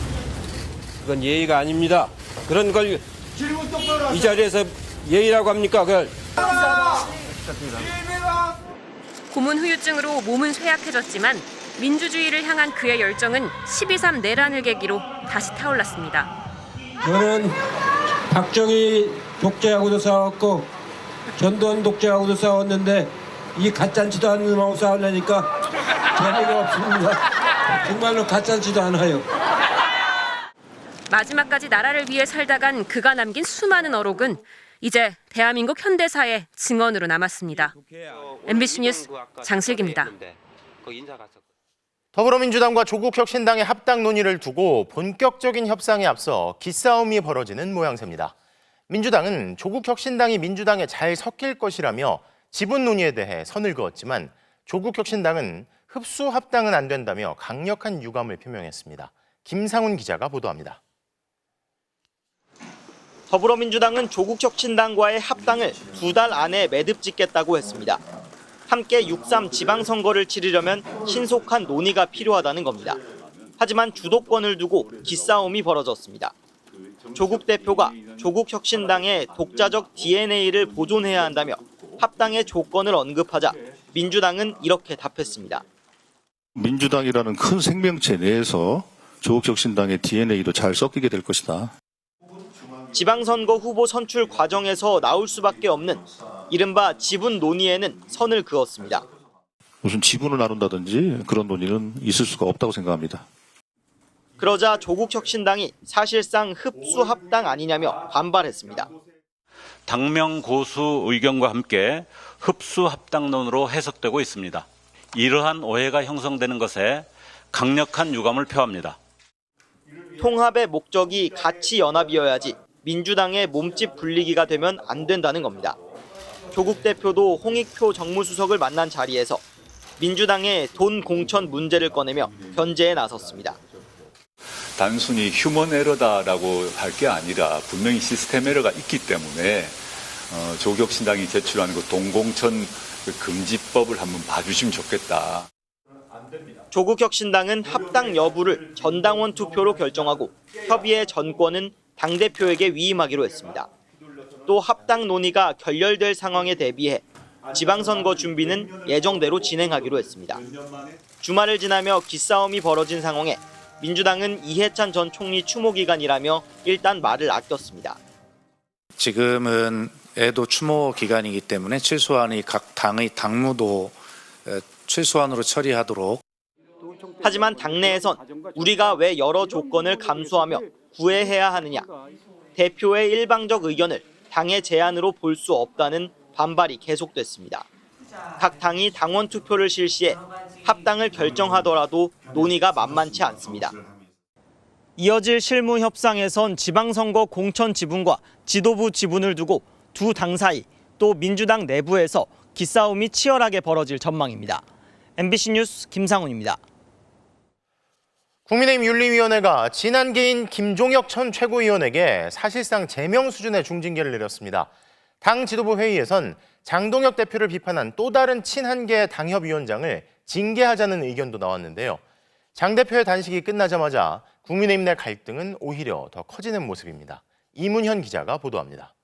그건 예의가 아닙니다. 그런 걸 이 자리에서 예의라고 합니까? 그걸. 고문 후유증으로 몸은 쇠약해졌지만 민주주의를 향한 그의 열정은 12.3 내란을 계기로 다시 타올랐습니다. 저는 박정희 독재하고도 싸웠고 전두환 독재하고도 싸웠는데 이 가짜지도 않는 놈하고 싸우려니까 재미가 없습니다. 정말로 가짜지도 않아요. 마지막까지 나라를 위해 살다간 그가 남긴 수많은 어록은 이제 대한민국 현대사의 증언으로 남았습니다. MBC 뉴스 장슬기입니다. 더불어민주당과 조국혁신당의 합당 논의를 두고 본격적인 협상에 앞서 기싸움이 벌어지는 모양새입니다. 민주당은 조국혁신당이 민주당에 잘 섞일 것이라며 지분 논의에 대해 선을 그었지만 조국혁신당은 흡수 합당은 안 된다며 강력한 유감을 표명했습니다. 김상훈 기자가 보도합니다. 더불어민주당은 조국혁신당과의 합당을 2달 안에 매듭짓겠다고 했습니다. 함께 6.3 지방선거를 치르려면 신속한 논의가 필요하다는 겁니다. 하지만 주도권을 두고 기싸움이 벌어졌습니다. 조국 대표가 조국혁신당의 독자적 DNA를 보존해야 한다며 합당의 조건을 언급하자 민주당은 이렇게 답했습니다. 민주당이라는 큰 생명체 내에서 조국혁신당의 DNA도 잘 섞이게 될 것이다. 지방선거 후보 선출 과정에서 나올 수밖에 없는 이른바 지분 논의에는 선을 그었습니다. 무슨 지분을 나눈다든지 그런 논의는 있을 수가 없다고 생각합니다. 그러자 조국혁신당이 사실상 흡수합당 아니냐며 반발했습니다. 당명 고수 의견과 함께 흡수합당론으로 해석되고 있습니다. 이러한 오해가 형성되는 것에 강력한 유감을 표합니다. 통합의 목적이 가치 연합이어야지 민주당의 몸집 불리기가 되면 안 된다는 겁니다. 조국 대표도 홍익표 정무수석을 만난 자리에서 민주당의 돈 공천 문제를 꺼내며 견제에 나섰습니다. 단순히 휴먼 에러다라고 할 게 아니라 분명히 시스템 에러가 있기 때문에 조국혁신당이 제출한 그 동공천 금지법을 한번 봐주시면 좋겠다. 조국혁신당은 합당 여부를 전당원 투표로 결정하고 협의의 전권은 당대표에게 위임하기로 했습니다. 또 합당 논의가 결렬될 상황에 대비해 지방선거 준비는 예정대로 진행하기로 했습니다. 주말을 지나며 기싸움이 벌어진 상황에 민주당은 이해찬 전 총리 추모 기간이라며 일단 말을 아꼈습니다. 지금은 애도 추모 기간이기 때문에 최소한의 각 당의 당무도 최소한으로 처리하도록. 하지만 당내에선 우리가 왜 여러 조건을 감수하며 구애해야 하느냐, 대표의 일방적 의견을 당의 제안으로 볼 수 없다는 반발이 계속됐습니다. 각 당이 당원 투표를 실시해 합당을 결정하더라도 논의가 만만치 않습니다. 이어질 실무 협상에선 지방선거 공천 지분과 지도부 지분을 두고 두 당 사이 또 민주당 내부에서 기싸움이 치열하게 벌어질 전망입니다. MBC 뉴스 김상훈입니다. 국민의힘 윤리위원회가 친한계인 김종혁 전 최고위원에게 사실상 제명 수준의 중징계를 내렸습니다. 당 지도부 회의에선 장동혁 대표를 비판한 또 다른 친한계 당협위원장을 징계하자는 의견도 나왔는데요. 장 대표의 단식이 끝나자마자 국민의힘 내 갈등은 오히려 더 커지는 모습입니다. 이문현 기자가 보도합니다.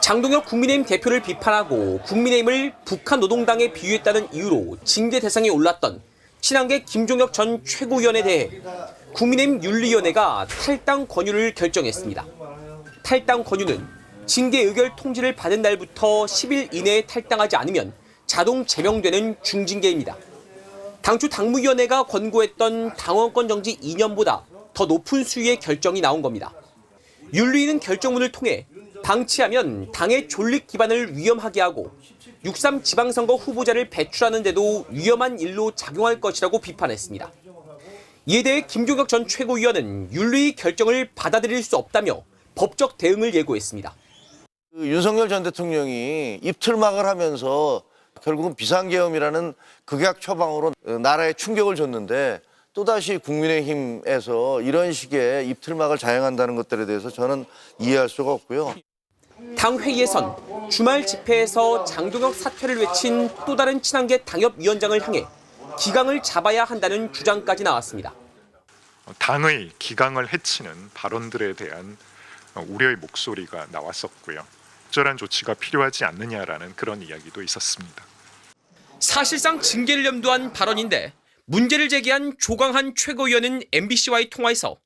장동혁 국민의힘 대표를 비판하고 국민의힘을 북한 노동당에 비유했다는 이유로 징계 대상에 올랐던 친한계 김종혁 전 최고위원에 대해 국민의힘 윤리위원회가 탈당 권유를 결정했습니다. 탈당 권유는 징계 의결 통지를 받은 날부터 10일 이내에 탈당하지 않으면 자동 제명되는 중징계입니다. 당초 당무위원회가 권고했던 당원권 정지 2년보다 더 높은 수위의 결정이 나온 겁니다. 윤리위는 결정문을 통해 방치하면 당의 존립 기반을 위험하게 하고 6.3 지방선거 후보자를 배출하는 데도 위험한 일로 작용할 것이라고 비판했습니다. 이에 대해 김종혁 전 최고위원은 윤리위 결정을 받아들일 수 없다며 법적 대응을 예고했습니다. 윤석열 전 대통령이 입틀막을 하면서 결국은 비상계엄이라는 극약 처방으로 나라에 충격을 줬는데 또다시 국민의힘에서 이런 식의 입틀막을 자행한다는 것들에 대해서 저는 이해할 수가 없고요. 당 회의에선 주말 집회에서 장동혁 사퇴를 외친 또 다른 친한계 당협위원장을 향해 기강을 잡아야 한다는 주장까지 나왔습니다. 당의 기강을 해치는 발언들에 대한 우려의 목소리가 나왔었고요. 적절한 조치가 필요하지 않느냐라는 그런 이야기도 있었습니다. 사실상 징계를 염두한 발언인데 문제를 제기한 조광한 최고위원은 MBC와의 통화에서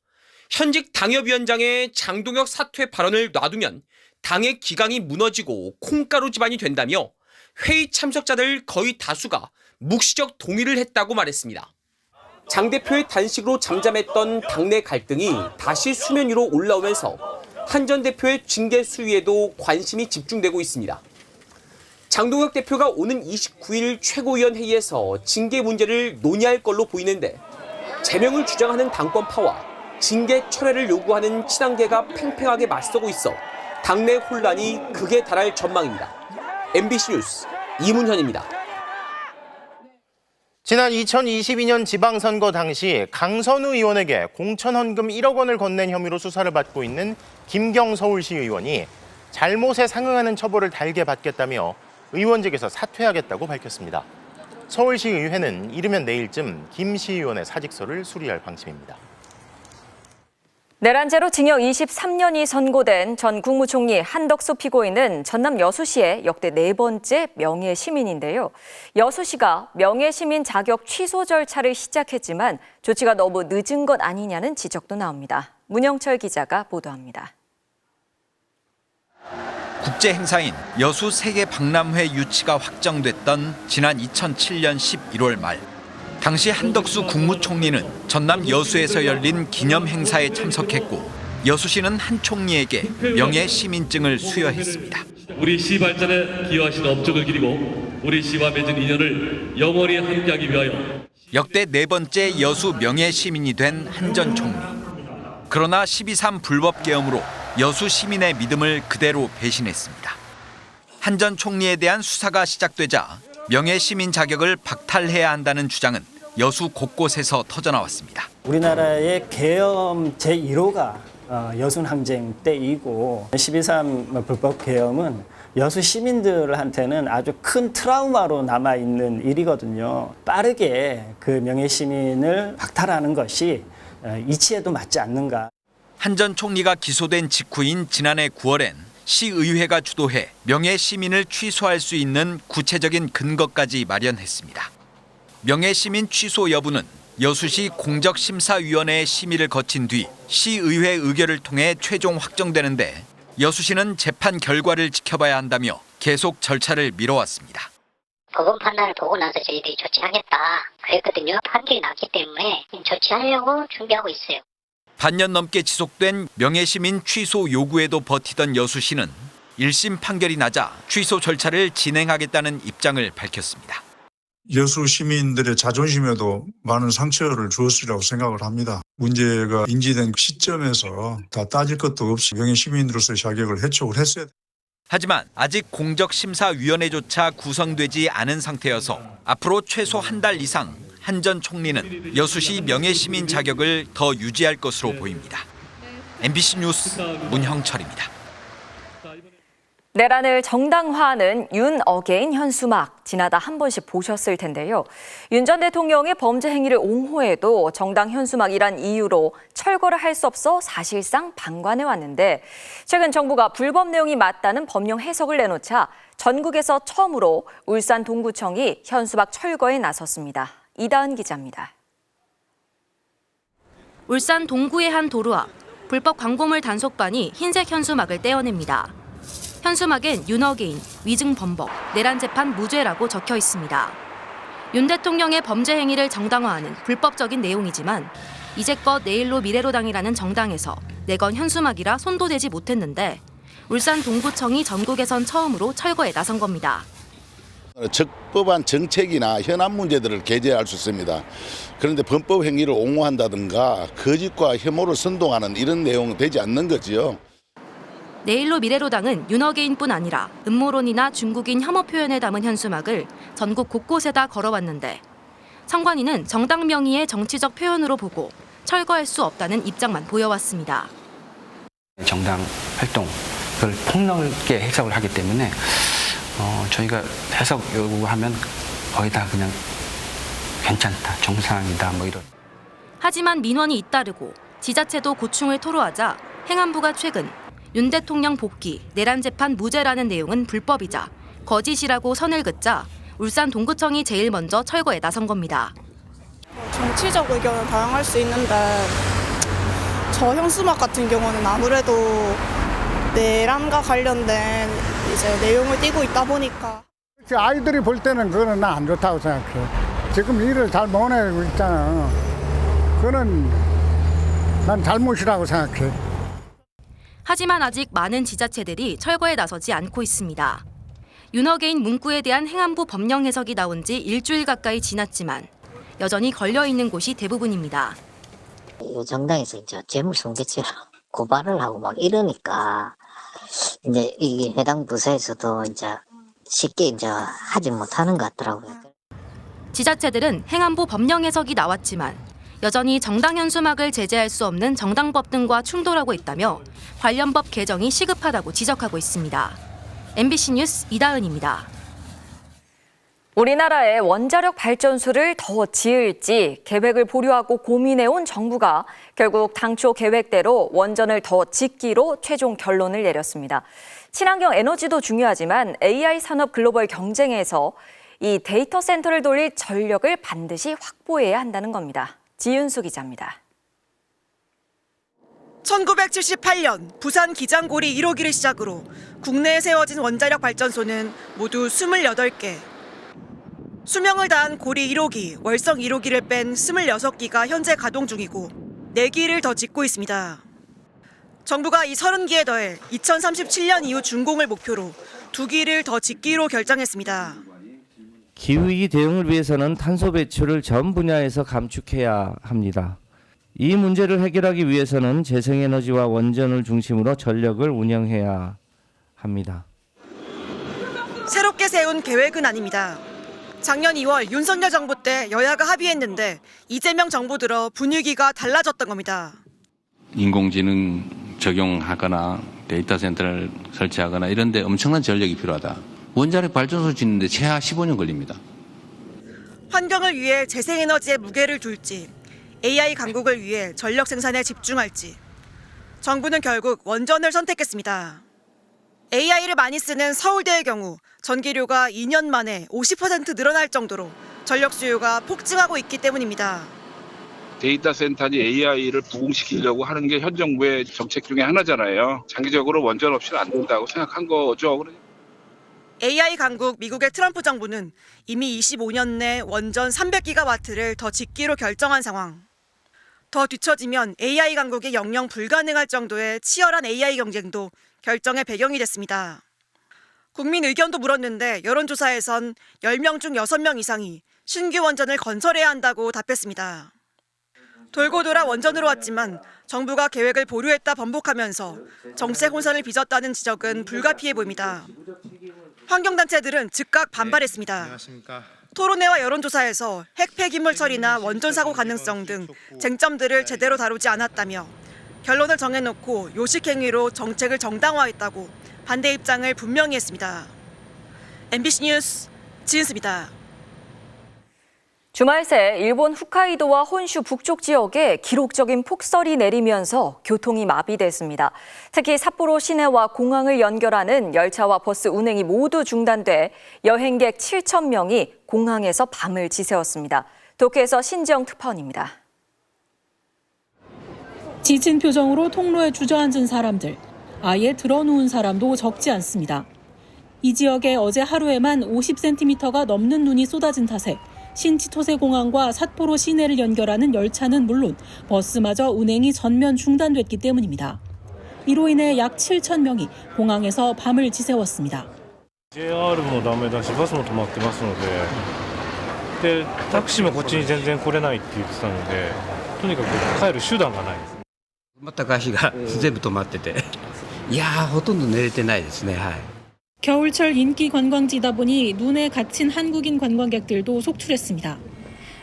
현직 당협위원장의 장동혁 사퇴 발언을 놔두면 당의 기강이 무너지고 콩가루 집안이 된다며 회의 참석자들 거의 다수가 묵시적 동의를 했다고 말했습니다. 장 대표의 단식으로 잠잠했던 당내 갈등이 다시 수면 위로 올라오면서 한 전 대표의 징계 수위에도 관심이 집중되고 있습니다. 장동혁 대표가 오는 29일 최고위원 회의에서 징계 문제를 논의할 걸로 보이는데 제명을 주장하는 당권파와 징계 철회를 요구하는 친한계가 팽팽하게 맞서고 있어 당내 혼란이 극에 달할 전망입니다. MBC 뉴스 이문현입니다. 지난 2022년 지방선거 당시 강선우 의원에게 공천헌금 1억 원을 건넨 혐의로 수사를 받고 있는 김경 서울시 의원이 잘못에 상응하는 처벌을 달게 받겠다며 의원직에서 사퇴하겠다고 밝혔습니다. 서울시의회는 이르면 내일쯤 김 시의원의 사직서를 수리할 방침입니다. 내란죄로 징역 23년이 선고된 전 국무총리 한덕수 피고인은 전남 여수시의 역대 4번째 명예시민인데요. 여수시가 명예시민 자격 취소 절차를 시작했지만 조치가 너무 늦은 것 아니냐는 지적도 나옵니다. 문영철 기자가 보도합니다. 국제 행사인 여수 세계 박람회 유치가 확정됐던 지난 2007년 11월 말 당시 한덕수 국무총리는 전남 여수에서 열린 기념 행사에 참석했고 여수시는 한 총리에게 명예 시민증을 수여했습니다. 우리 시 발전에 기여하신 업적을 기리고 우리 시와 맺은 인연을 영원히 함께하기 위하여 역대 4번째 여수 명예 시민이 된 한 전 총리. 그러나 12.3 불법 계엄으로 여수 시민의 믿음을 그대로 배신했습니다. 한 전 총리에 대한 수사가 시작되자 명예 시민 자격을 박탈해야 한다는 주장은 여수 곳곳에서 터져나왔습니다. 우리나라의 계엄 제1호가 여순항쟁 때이고 12.3 불법 계엄은 여수 시민들한테는 아주 큰 트라우마로 남아있는 일이거든요. 빠르게 그 명예시민을 박탈하는 것이 이치에도 맞지 않는가. 한 전 총리가 기소된 직후인 지난해 9월엔 시의회가 주도해 명예시민을 취소할 수 있는 구체적인 근거까지 마련했습니다. 명예시민 취소 여부는 여수시 공적심사위원회의 심의를 거친 뒤 시의회 의결을 통해 최종 확정되는데 여수시는 재판 결과를 지켜봐야 한다며 계속 절차를 미뤄왔습니다. 법원 판단을 보고 나서 저희들이 조치하겠다 그랬거든요. 판결이 났기 때문에 조치하려고 준비하고 있어요. 반년 넘게 지속된 명예시민 취소 요구에도 버티던 여수시는 1심 판결이 나자 취소 절차를 진행하겠다는 입장을 밝혔습니다. 여수 시민들의 자존심에도 많은 상처를 주었으리라고 생각을 합니다. 문제가 인지된 시점에서 다 따질 것도 없이 명예시민으로서의 자격을 해촉을 했어야 됩니다. 하지만 아직 공적심사위원회조차 구성되지 않은 상태여서 앞으로 최소 한 달 이상 한 전 총리는 여수시 명예시민 자격을 더 유지할 것으로 보입니다. MBC 뉴스 문형철입니다. 내란을 정당화하는 윤 어게인 현수막 지나다 한 번씩 보셨을 텐데요. 윤 전 대통령의 범죄 행위를 옹호해도 정당 현수막이란 이유로 철거를 할 수 없어 사실상 방관해 왔는데 최근 정부가 불법 내용이 맞다는 법령 해석을 내놓자 전국에서 처음으로 울산 동구청이 현수막 철거에 나섰습니다. 이다은 기자입니다. 울산 동구의 한 도로 앞 불법 광고물 단속반이 흰색 현수막을 떼어냅니다. 현수막엔 윤 어게인, 위증 범법, 내란 재판 무죄라고 적혀 있습니다. 윤 대통령의 범죄 행위를 정당화하는 불법적인 내용이지만 이제껏 내일로 미래로당이라는 정당에서 내건 현수막이라 손도대지 못했는데 울산 동구청이 전국에선 처음으로 철거에 나선 겁니다. 적법한 정책이나 현안 문제들을 게재할 수 있습니다. 그런데 범법 행위를 옹호한다든가 거짓과 혐오를 선동하는 이런 내용은 되지 않는 거지요. 내일로 미래로당은 윤 어게인뿐 아니라 음모론이나 중국인 혐오 표현을 담은 현수막을 전국 곳곳에다 걸어왔는데 선관위는 정당 명의의 정치적 표현으로 보고 철거할 수 없다는 입장만 보여왔습니다. 정당 활동을 폭넓게 해석을 하기 때문에 저희가 해석 요구하면 거의 다 그냥 괜찮다, 정상이다 뭐 이런. 하지만 민원이 잇따르고 지자체도 고충을 토로하자 행안부가 최근 윤 대통령 복귀, 내란 재판 무죄라는 내용은 불법이자 거짓이라고 선을 긋자 울산 동구청이 제일 먼저 철거에 나선 겁니다. 정치적 의견은 다양할 수 있는데 저 현수막 같은 경우는 아무래도 내란과 관련된 이제 내용을 띠고 있다 보니까 아이들이 볼 때는 그거는 나 안 좋다고 생각해. 지금 일을 잘 못 해고 있잖아. 그거는 난 잘못이라고 생각해. 하지만 아직 많은 지자체들이 철거에 나서지 않고 있습니다. 윤 어게인 문구에 대한 행안부 법령 해석이 나온 지 일주일 가까이 지났지만 여전히 걸려있는 곳이 대부분입니다. 이 정당에서 이제 재물손괴죄로 고발을 하고 막 이러니까 이제 이게 해당 부서에서도 이제 쉽게 이제 하지 못하는 것 같더라고요. 지자체들은 행안부 법령 해석이 나왔지만 여전히 정당 현수막을 제재할 수 없는 정당법 등과 충돌하고 있다며 관련 법 개정이 시급하다고 지적하고 있습니다. MBC 뉴스 이다은입니다. 우리나라에 원자력 발전소를 더 지을지 계획을 보류하고 고민해온 정부가 결국 당초 계획대로 원전을 더 짓기로 최종 결론을 내렸습니다. 친환경 에너지도 중요하지만 AI 산업 글로벌 경쟁에서 이 데이터 센터를 돌릴 전력을 반드시 확보해야 한다는 겁니다. 지윤수 기자입니다. 1978년 부산 기장고리 1호기를 시작으로 국내에 세워진 원자력 발전소는 모두 28개. 수명을 다한 고리 1호기, 월성 1호기를 뺀 26기가 현재 가동 중이고 4기를 더 짓고 있습니다. 정부가 이 30기에 더해 2037년 이후 준공을 목표로 2기를 더 짓기로 결정했습니다. 기후위기 대응을 위해서는 탄소 배출을 전 분야에서 감축해야 합니다. 이 문제를 해결하기 위해서는 재생에너지와 원전을 중심으로 전력을 운영해야 합니다. 새롭게 세운 계획은 아닙니다. 작년 2월 윤석열 정부 때 여야가 합의했는데 이재명 정부 들어 분위기가 달라졌던 겁니다. 인공지능 적용하거나 데이터 센터를 설치하거나 이런 데 엄청난 전력이 필요하다. 원자력 발전소 짓는데 최하 15년 걸립니다. 환경을 위해 재생에너지에 무게를 둘지 AI 강국을 위해 전력 생산에 집중할지 정부는 결국 원전을 선택했습니다. AI를 많이 쓰는 서울대의 경우 전기료가 2년 만에 50% 늘어날 정도로 전력 수요가 폭증하고 있기 때문입니다. 데이터 센터니 AI를 부흥시키려고 하는 게 현 정부의 정책 중에 하나잖아요. 장기적으로 원전 없이는 안 된다고 생각한 거죠. AI 강국 미국의 트럼프 정부는 이미 25년 내 원전 300기가와트를 더 짓기로 결정한 상황. 더 뒤처지면 AI 강국이 영영 불가능할 정도의 치열한 AI 경쟁도 결정의 배경이 됐습니다. 국민 의견도 물었는데 여론조사에선 10명 중 6명 이상이 신규 원전을 건설해야 한다고 답했습니다. 돌고 돌아 원전으로 왔지만 정부가 계획을 보류했다 번복하면서 정책 혼선을 빚었다는 지적은 불가피해 보입니다. 환경단체들은 즉각 반발했습니다. 토론회와 여론조사에서 핵 폐기물 처리나 원전 사고 가능성 등 쟁점들을 제대로 다루지 않았다며 결론을 정해놓고 요식행위로 정책을 정당화했다고 반대 입장을 분명히 했습니다. MBC 뉴스 지은수입니다. 주말 새 일본 홋카이도와 혼슈 북쪽 지역에 기록적인 폭설이 내리면서 교통이 마비됐습니다. 특히 삿포로 시내와 공항을 연결하는 열차와 버스 운행이 모두 중단돼 여행객 7천 명이 공항에서 밤을 지새웠습니다. 도쿄에서 신지영 특파원입니다. 지친 표정으로 통로에 주저앉은 사람들, 아예 드러누운 사람도 적지 않습니다. 이 지역에 어제 하루에만 50cm가 넘는 눈이 쏟아진 탓에 신치토세 공항과 삿포로 시내를 연결하는 열차는 물론 버스마저 운행이 전면 중단됐기 때문입니다. 이로 인해 약 7천 명이 공항에서 밤을 지새웠습니다. JRもダメだしバスも止まってますので、タクシーもこっちに全然来れないって言ってたので、とにかく帰る手段がないです。全く足が全部止まってて、いやーほとんど寝れてないですね。はい。 겨울철 인기 관광지다 보니 눈에 갇힌 한국인 관광객들도 속출했습니다.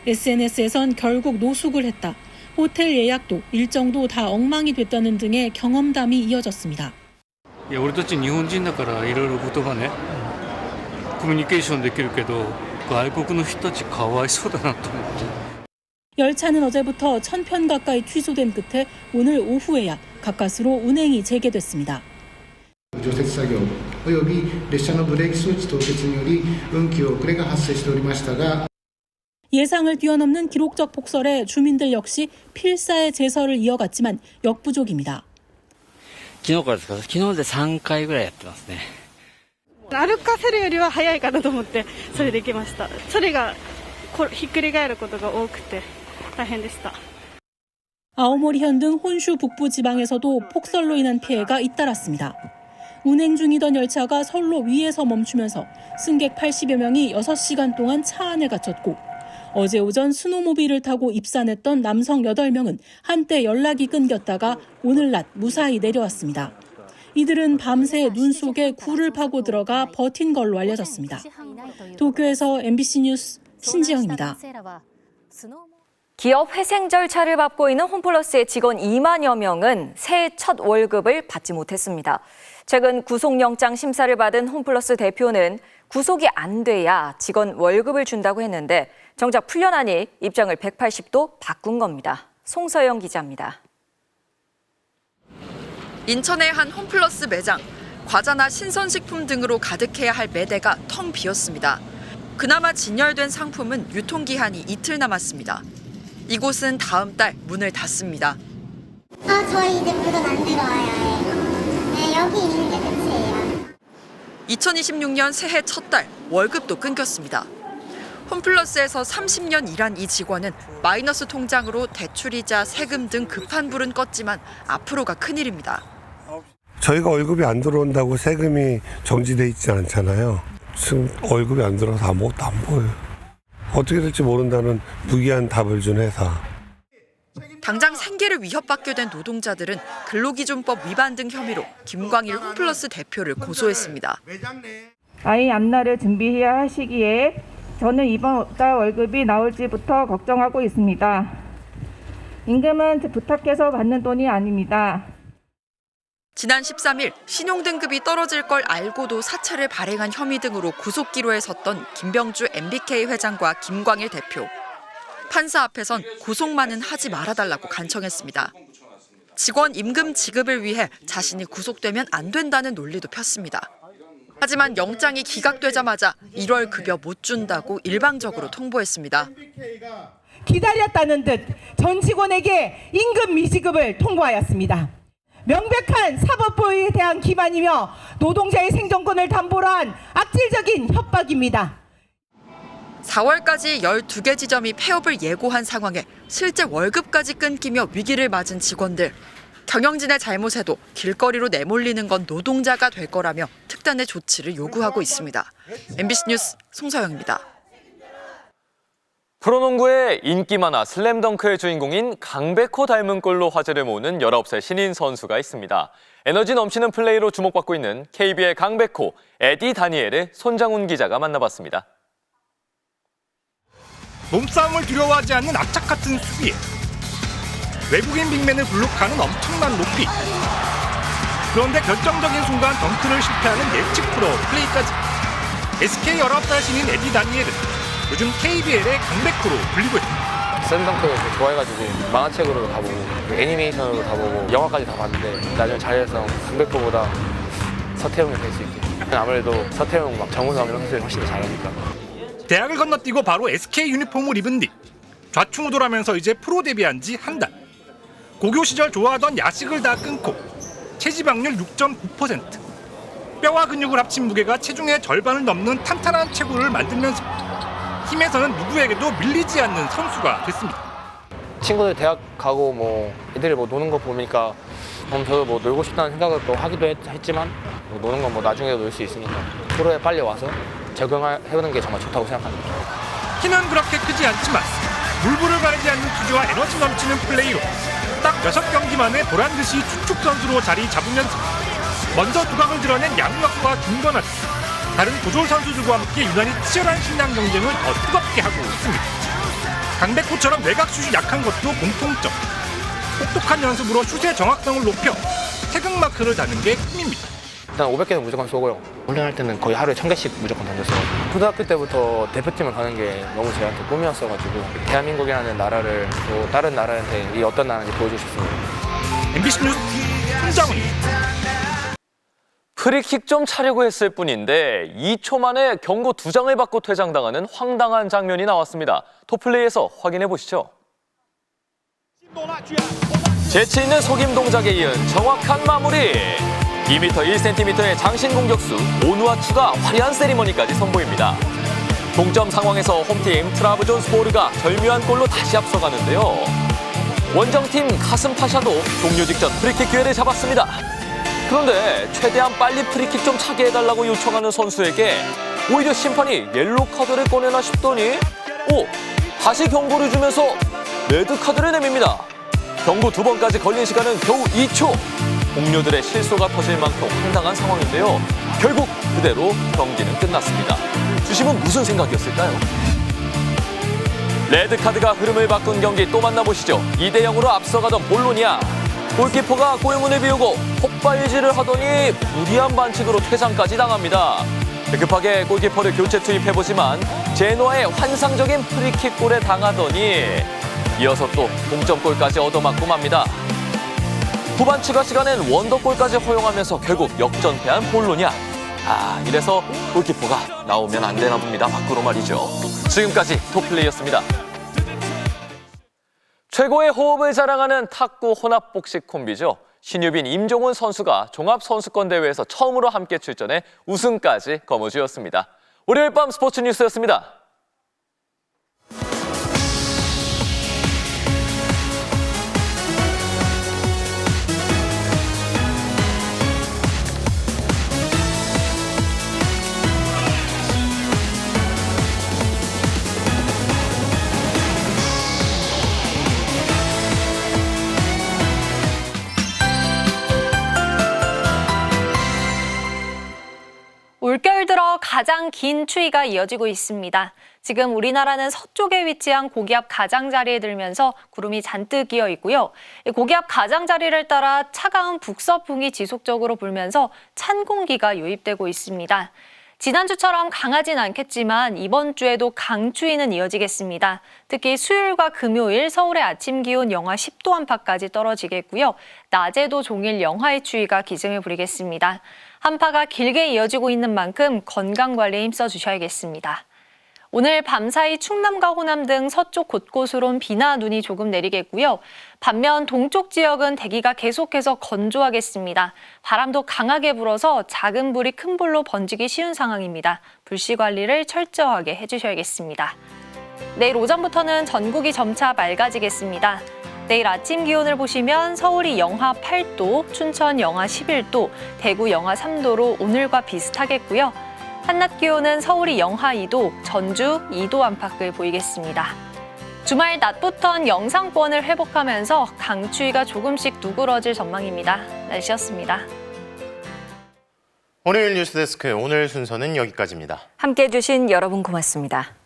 SNS에선 결국 노숙을 했다. 호텔 예약도 일정도 다 엉망이 됐다는 등의 경험담이 이어졌습니다. いや俺たち日本人だからいろいろ言葉ねコミュニケーションできるけど外国の人たちかわいそうだなと思って。 열차는 어제부터 1000편 가까이 취소된 끝에 오늘 오후에야 가까스로 운행이 재개됐습니다. 除雪作業および列車のブレーキ装置凍結により運休遅れが発生しておりましたが 예상을 뛰어넘는 기록적 폭설에 주민들 역시 필사의 제설을 이어갔지만 역부족입니다. 昨日からですか？昨日で3回ぐらいやってますね。歩かせるよりは早いかなと思ってそれできました。それがひっくり返ることが多くて大変でした。 아오모리현 등 혼슈 북부 지방에서도 폭설로 인한 피해가 잇따랐습니다. 운행 중이던 열차가 선로 위에서 멈추면서 승객 80여 명이 6시간 동안 차 안에 갇혔고 어제 오전 스노모빌을 타고 입산했던 남성 8명은 한때 연락이 끊겼다가 오늘 낮 무사히 내려왔습니다. 이들은 밤새 눈 속에 굴을 파고 들어가 버틴 걸로 알려졌습니다. 도쿄에서 MBC 뉴스 신지영입니다. 기업 회생 절차를 밟고 있는 홈플러스의 직원 2만여 명은 새해 첫 월급을 받지 못했습니다. 최근 구속영장 심사를 받은 홈플러스 대표는 구속이 안 돼야 직원 월급을 준다고 했는데 정작 풀려나니 입장을 180도 바꾼 겁니다. 송서영 기자입니다. 인천의 한 홈플러스 매장. 과자나 신선식품 등으로 가득해야 할 매대가 텅 비었습니다. 그나마 진열된 상품은 유통기한이 이틀 남았습니다. 이곳은 다음 달 문을 닫습니다. 저희 이제 물건 안 들어와요. 네, 여기 있는 게 끝이에요. 2026년 새해 첫 달 월급도 끊겼습니다. 홈플러스에서 30년 일한 이 직원은 마이너스 통장으로 대출이자 세금 등 급한 불은 껐지만 앞으로가 큰일입니다. 저희가 월급이 안 들어온다고 세금이 정지돼 있지 않잖아요. 지금 월급이 안 들어서 아무것도 안 보여요. 어떻게 될지 모른다는 무기한 답을 준 회사. 당장 생계를 위협받게 된 노동자들은 근로기준법 위반 등 혐의로 김광일 홈플러스 대표를 고소했습니다. 아이 앞날을 준비해야 하시기에 저는 이번 달 월급이 나올지부터 걱정하고 있습니다. 임금은 부탁해서 받는 돈이 아닙니다. 지난 13일 신용등급이 떨어질 걸 알고도 사채를 발행한 혐의 등으로 구속기로에 섰던 김병주 MBK 회장과 김광일 대표. 판사 앞에선 구속만은 하지 말아달라고 간청했습니다. 직원 임금 지급을 위해 자신이 구속되면 안 된다는 논리도 폈습니다. 하지만 영장이 기각되자마자 1월 급여 못 준다고 일방적으로 통보했습니다. 기다렸다는 듯 전 직원에게 임금 미지급을 통보하였습니다. 명백한 사법부에 대한 기만이며 노동자의 생존권을 담보로 한 악질적인 협박입니다. 4월까지 12개 지점이 폐업을 예고한 상황에 실제 월급까지 끊기며 위기를 맞은 직원들. 경영진의 잘못에도 길거리로 내몰리는 건 노동자가 될 거라며 특단의 조치를 요구하고 있습니다. MBC 뉴스 송서영입니다. 프로농구의 인기 만화 슬램덩크의 주인공인 강백호 닮은 꼴로 화제를 모으는 19살 신인 선수가 있습니다. 에너지 넘치는 플레이로 주목받고 있는 KB의 강백호, 에디 다니엘을 손장훈 기자가 만나봤습니다. 몸싸움을 두려워하지 않는 악착 같은 수비에 외국인 빅맨을 블록하는 엄청난 높이. 그런데 결정적인 순간 덩크를 실패하는 예측 프로 플레이까지. SK 19살 신인 에디 다니엘은 요즘 KBL의 강백호로 불리고 있습니다. 슬램덩크 좋아해가지고 만화책으로도 다 보고 애니메이션으로도 다 보고 영화까지 다 봤는데 나중에 잘해서 강백호보다 서태웅이 될 수 있게. 아무래도 서태웅, 정우성 이런 선수들이 훨씬 더 잘하니까. 대학을 건너뛰고 바로 SK 유니폼을 입은 뒤 좌충우돌하면서 이제 프로 데뷔한 지 한 달. 고교 시절 좋아하던 야식을 다 끊고 체지방률 6.9%. 뼈와 근육을 합친 무게가 체중의 절반을 넘는 탄탄한 체구를 만들면서 팀에서는 누구에게도 밀리지 않는 선수가 됐습니다. 친구들 대학 가고 뭐 애들이 뭐 노는 거 보니까 저도 뭐 놀고 싶다는 생각을 또 하기도 했지만 뭐 노는 건 뭐 나중에도 놀 수 있으니까 프로에 빨리 와서 적응해보는 게 정말 좋다고 생각합니다. 키는 그렇게 크지 않지만 물불을 가리지 않는 투지와 에너지 넘치는 플레이로 딱 6경기 만에 보란듯이 주축 선수로 자리 잡으면서 먼저 두각을 드러낸 양혁과 김건환, 다른 고졸 선수들과 함께 유난히 치열한 신장 경쟁을 더 뜨겁게 하고 있습니다. 강백호처럼 외곽슛이 약한 것도 공통점. 똑똑한 연습으로 슛의 정확성을 높여 태극마크를 다는 게 꿈입니다. 일단 500개는 무조건 쏘고요. 훈련할 때는 거의 하루에 1000개씩 무조건 던졌어요. 초등학교 때부터 대표팀을 가는 게 너무 저한테 꿈이었어가지고 대한민국이라는 나라를 또 다른 나라한테 이 어떤 나라인지 보여주고 싶습니다. MBC 뉴스 손장훈입니다. 프리킥 좀 차려고 했을 뿐인데 2초 만에 경고 2장을 받고 퇴장당하는 황당한 장면이 나왔습니다. 톱플레이에서 확인해 보시죠. 재치 있는 속임 동작에 이은 정확한 마무리. 2m 1cm의 장신 공격수 오누아츠가 화려한 세리머니까지 선보입니다. 동점 상황에서 홈팀 트라브존스포르가 절묘한 골로 다시 앞서가는데요. 원정팀 카슴파샤도 종료 직전 프리킥 기회를 잡았습니다. 그런데 최대한 빨리 프리킥 좀 차게 해달라고 요청하는 선수에게 오히려 심판이 옐로우 카드를 꺼내나 싶더니 다시 경고를 주면서 레드카드를 내밉니다. 경고 2번까지 걸린 시간은 겨우 2초. 동료들의 실소가 터질 만큼 황당한 상황인데요. 결국 그대로 경기는 끝났습니다. 주심은 무슨 생각이었을까요? 레드카드가 흐름을 바꾼 경기 또 만나보시죠. 2대0으로 앞서가던 볼로냐. 골키퍼가 골문을 비우고 헛발질을 하더니 무리한 반칙으로 퇴장까지 당합니다. 급하게 골키퍼를 교체 투입해보지만 제노아의 환상적인 프리킥골에 당하더니 이어서 또 동점골까지 얻어맞고 맙니다. 후반 추가 시간엔 원더골까지 허용하면서 결국 역전패한 볼로냐. 이래서 골키퍼가 나오면 안 되나 봅니다. 밖으로 말이죠. 지금까지 톱플레이였습니다. 최고의 호흡을 자랑하는 탁구 혼합복식 콤비죠. 신유빈, 임종훈 선수가 종합선수권대회에서 처음으로 함께 출전해 우승까지 거머쥐었습니다. 월요일 밤 스포츠 뉴스였습니다. 가장 긴 추위가 이어지고 있습니다. 지금 우리나라는 서쪽에 위치한 고기압 가장자리에 들면서 구름이 잔뜩 끼어 있고요. 고기압 가장자리를 따라 차가운 북서풍이 지속적으로 불면서 찬 공기가 유입되고 있습니다. 지난주처럼 강하진 않겠지만 이번 주에도 강추위는 이어지겠습니다. 특히 수요일과 금요일 서울의 아침 기온 영하 10도 안팎까지 떨어지겠고요. 낮에도 종일 영하의 추위가 기승을 부리겠습니다. 한파가 길게 이어지고 있는 만큼 건강관리에 힘써 주셔야겠습니다. 오늘 밤사이 충남과 호남 등 서쪽 곳곳으론 비나 눈이 조금 내리겠고요. 반면 동쪽 지역은 대기가 계속해서 건조하겠습니다. 바람도 강하게 불어서 작은 불이 큰 불로 번지기 쉬운 상황입니다. 불씨 관리를 철저하게 해주셔야겠습니다. 내일 오전부터는 전국이 점차 맑아지겠습니다. 내일 아침 기온을 보시면 서울이 영하 8도, 춘천 영하 11도, 대구 영하 3도로 오늘과 비슷하겠고요. 한낮 기온은 서울이 영하 2도, 전주 2도 안팎을 보이겠습니다. 주말 낮부턴 영상권을 회복하면서 강추위가 조금씩 누그러질 전망입니다. 날씨였습니다. 오늘 뉴스데스크 오늘 순서는 여기까지입니다. 함께해 주신 여러분 고맙습니다.